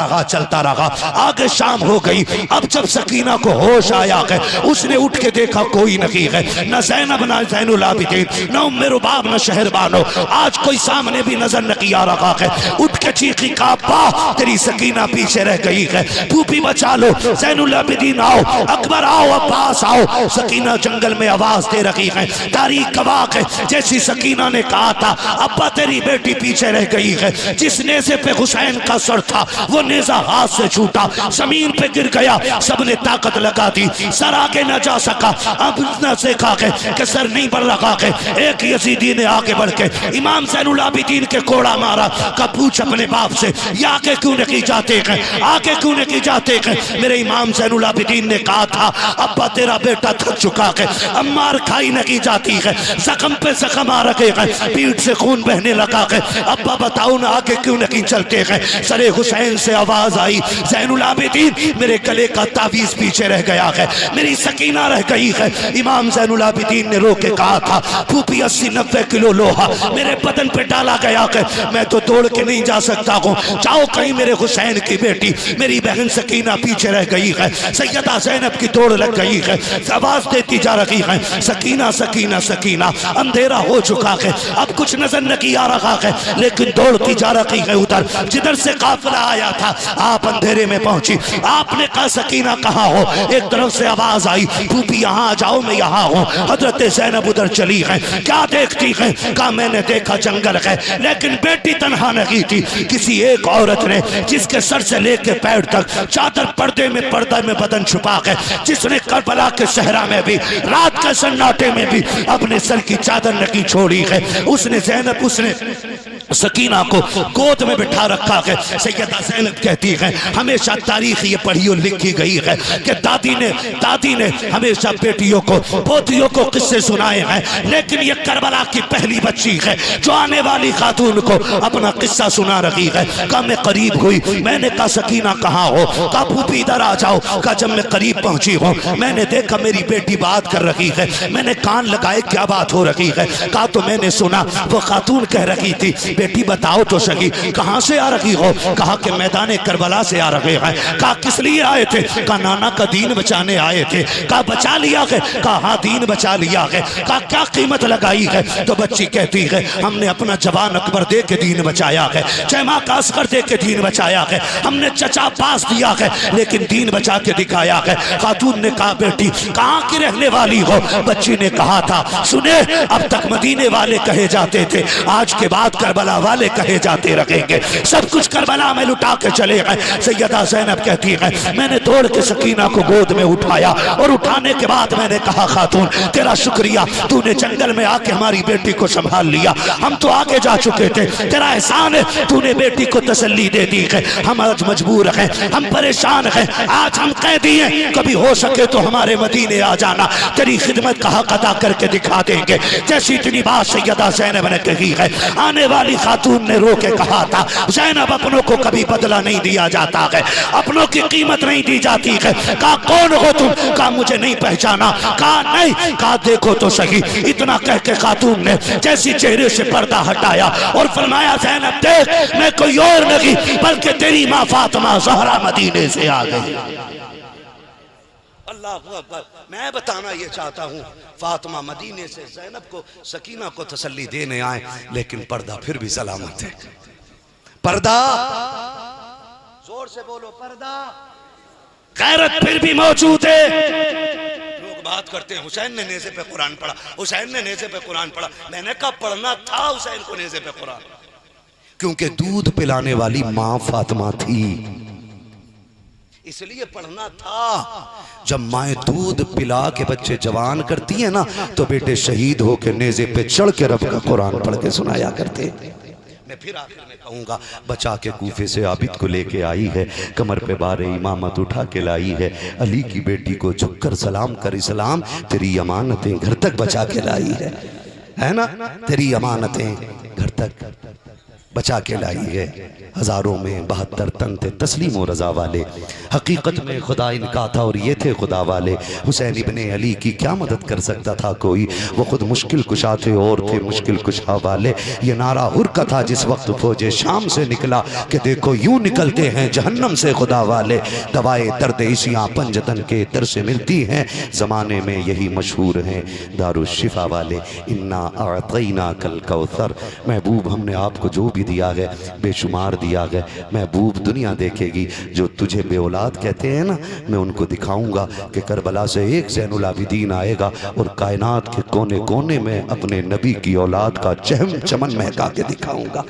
रहा, आगे शाम हो गई। अब जब सकीना को होश आया है, उसने उठ के देखा कोई नहीं है, न ज़ैनब, न ज़ैनुल आबिदीन, न उम्मे रुबाब, न शहरबानो। आज कोई सामने भी नजर नहीं आ रहा है। उठ के चीखी का बा, तेरी सकीना पीछे रह गई है, तू भी बचा लो। ज़ैनुल आबिदीन आओ, अकबर आओ, अब्बास आओ। सकीना जंगल में आवाज दे रही है, तारीख गवाह है। जैसी सकीना ने कहा था, अब्बा तेरी बेटी पीछे रह गई है, जिस नेज़े पे हुसैन का सर था वो नेज़ा हाथ से छूटा, जमीन पे गिर गया। सबने ताकत लगा दी, सर आगे न जा सका। अब इतना देखा कि सर नहीं बढ़ रहा है। एक यजीदी ने आगे बढ़ के इमाम ज़ैनुल आबिदीन के कोड़ा मारा। का पूछ अपने बाप से, ये आगे क्यों नहीं जाते हैं, आगे क्यों नहीं जाते हैं? मेरे इमाम ज़ैनुल आबिदीन ने कहा था, अब्बा तेरा बेटा थक चुका है, अब मार खाई नहीं जाती है, जख्म पे जख्म आ रखे हैं, पीठ से खून बहने लगा है। अब्बा बताओ ना, आगे क्यों नहीं चलते हैं? सरे हुसैन से आवाज आई, ज़ैनुल आबिदीन मेरे गले का तावीज़ पीछे रह गया है, मेरी सकीना रह गई है। इमाम ज़ैनुल आबिदीन ने रो के कहा था, फूफी 80-90 किलो लोहा मेरे बदन पे डाला गया है, मैं तो तोड़ के नहीं जा सकता हूँ। जाओ कहीं मेरे हुसैन की बेटी, मेरी बहन सकीना पीछे रह गई है, सैयदा ज़ैनब की दौड़ लग गई है। आवाज देती जा रही है, सकीना सकीना सकीना। अंधेरा हो चुका है, अब कुछ नजर नहीं आ रहा है, लेकिन दौड़ती जा रही है उधर जिधर से काफिला आया था। आप अंधेरे में पहुंची, आपने कहा सकीना कहाँ हो? एक तरफ से आवाज आई, फूफी यहाँ आ जाओ, मैं यहाँ हूँ। हजरत ज़ैनब उधर चली है, क्या देखती है? कहा मैंने देखा जंगल है, लेकिन बेटी तनहा नहीं थी। किसी एक औरत ने, जिसके सर से लेके पैर तक चादर पर्दे में बदन छुपा है, जिसने करबला के सहरा में भी, रात के सन्नाटे में भी अपने सर की चादर नहीं छोड़ी है, उसने ज़ैनब, उसने सकीना को गोद में बिठा रखा है। सैयदा ज़ैनब कहती है हमेशा तारीख ये पढ़ी और लिखी गई है कि दादी ने हमेशा बेटियों को पोतियों को किस्से सुनाए हैं, लेकिन ये करबला की पहली बच्ची है जो आने वाली खातून को अपना किस्सा सुना रही है। कहा मैं करीब हुई, मैंने कहा सकीना कहाँ हो? कहा फूफी इधर आ जाओ। कहा जब मैं करीब पहुंची हूँ मैंने देखा मेरी बेटी बात कर रही है। मैंने कान लगाए क्या बात हो रही है? कहा तो मैंने सुना वो खातून कह रही थी बेटी बताओ तो सही कहां से आ रही हो? कहा कि मैदान करबला से आ रहे हैं। कहा किस लिए आए थे? कहा नाना का दीन बचाने आए थे। कहा बचा लिया है? कहा हाँ दीन बचा लिया है। कहा क्या कीमत लगाई है? तो बच्ची कहती है हमने अपना जवान अकबर दे के दीन बचाया है, चैमा का असगर दे के दीन बचाया है, हमने चचा पास दिया है लेकिन दीन बचा के दिखाया है। खातून ने कहा बेटी कहाँ की रहने वाली हो? बच्ची ने कहा था सुने अब तक मदीने वाले कहे जाते थे, आज के बाद करबला वाले कहे जाते रहेंगे। सब कुछ करबला में लुटा के चले गए। सैयदा ज़ैनब कहती है मैंने दौड़ के सकीना को गोद में उठाया और उठाने के बाद मैंने कहा खातून तेरा शुक्रिया, तूने जंगल में आके हमारी बेटी को संभाल लिया। हम तो आगे जा चुके थे, तेरा एहसान है, तूने बेटी को तसल्ली दे दी है। हम आज मजबूर हैं, हम परेशान हैं, आज हम कैदी हैं, कभी हो सके तो हमारे मदीने आ जाना, तेरी खिदमत का हक अदा करके दिखा देंगे। जैसी इतनी बात सैयदा ज़ैनब ने कही है, आने वाली खातून ने रो के कहा था ज़ैनब अपनों को कभी बदला नहीं दिया जाता है, अपनों की कीमत नहीं दी जाती है। कहा कौन हो तुम? कहा मुझे नहीं पहचाना। कहा नहीं। कहा देखो तो सही। इतना कह के खातून ने जैसी चेहरे से पर्दा हटाया और फरमाया ज़ैनब देख मैं कोई और नहीं बल्कि तेरी माँ फातिमा ज़हरा मदीने से आ गई। अल्लाह अकबर। मैं बताना ये चाहता हूँ फातिमा मदीने से ज़ैनब को सकीना को तसल्ली देने आए, लेकिन पर्दा फिर भी सलामत है। पर्दा जोर से बोलो, पर्दा गैरत फिर भी मौजूद है। लोग बात करते हैं हुसैन ने नेज़े पे कुरान पढ़ा, हुसैन ने नेज़े पे कुरान पढ़ा। मैंने कहा पढ़ना था हुसैन को नेज़े पे कुरान, क्योंकि दूध पिलाने वाली माँ फातिमा थी, इसलिए पढ़ना था। जब माएँ दूध पिला के बच्चे जवान करती है ना तो बेटे शहीद होकर नेज़े पे चढ़ के रब का कुरान पढ़ के सुनाया करते। मैं फिर आखिर में कहूँगा बचा के कूफे से आबिद को लेके आई है, कमर पे बारे इमामत उठा के लाई है, अली की बेटी को झुककर सलाम कर इस्लाम तेरी अमानतें घर तक बचा के लाई है ना, तेरी अमानतें घर तक बचा के लाई है। हज़ारों में 72 तन थे तस्लीम और रज़ा वाले, हकीकत में खुदा इनका था और ये थे खुदा वाले। हुसैन इब्ने अली की क्या मदद कर सकता था कोई, वो खुद मुश्किल कुशा थे और थे मुश्किल कुशा वाले। ये नारा हुर का था जिस वक्त फौजे शाम से निकला कि देखो यूं निकलते हैं जहन्नम से खुदा वाले। दवाए दर्द इसियाँ पंजतन के दर से मिलती हैं, ज़माने में यही मशहूर हैं दारुश्शिफा वाले। इन्ना अअतैना कल कौसर, महबूब हमने आपको जो भी दिया है बेशुमार दिया है। महबूब दुनिया देखेगी जो तुझे बेऔलाद कहते हैं ना, मैं उनको दिखाऊंगा कि करबला से एक ज़ैनुल आबिदीन आएगा और कायनात के कोने कोने में अपने नबी की औलाद का चहम चमन महका के दिखाऊंगा,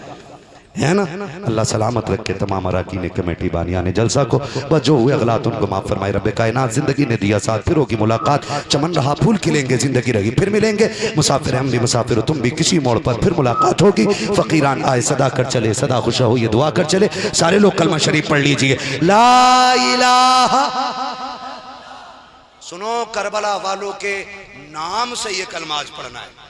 है ना। अल्लाह सलामत रखे तमाम अरकान कमेटी बानियां ने जलसा को, बस जो हुए गलत उनको माफ़ फरमाए। रब कायनात ज़िंदगी ने दिया साथ, फिर होगी मुलाकात, चमन रहा फूल खिलेंगे, ज़िंदगी रही फिर मिलेंगे। मुसाफिर हम भी मुसाफिर हो, तुम भी किसी मोड़ पर फिर मुलाकात होगी। फ़कीरान आए सदा कर चले, सदा खुश हो ये दुआ कर चले। सारे लोग कलमा शरीफ पढ़ लीजिए, ला इलाहा। सुनो करबला वालों के नाम से ये कलमा आज पढ़ना है।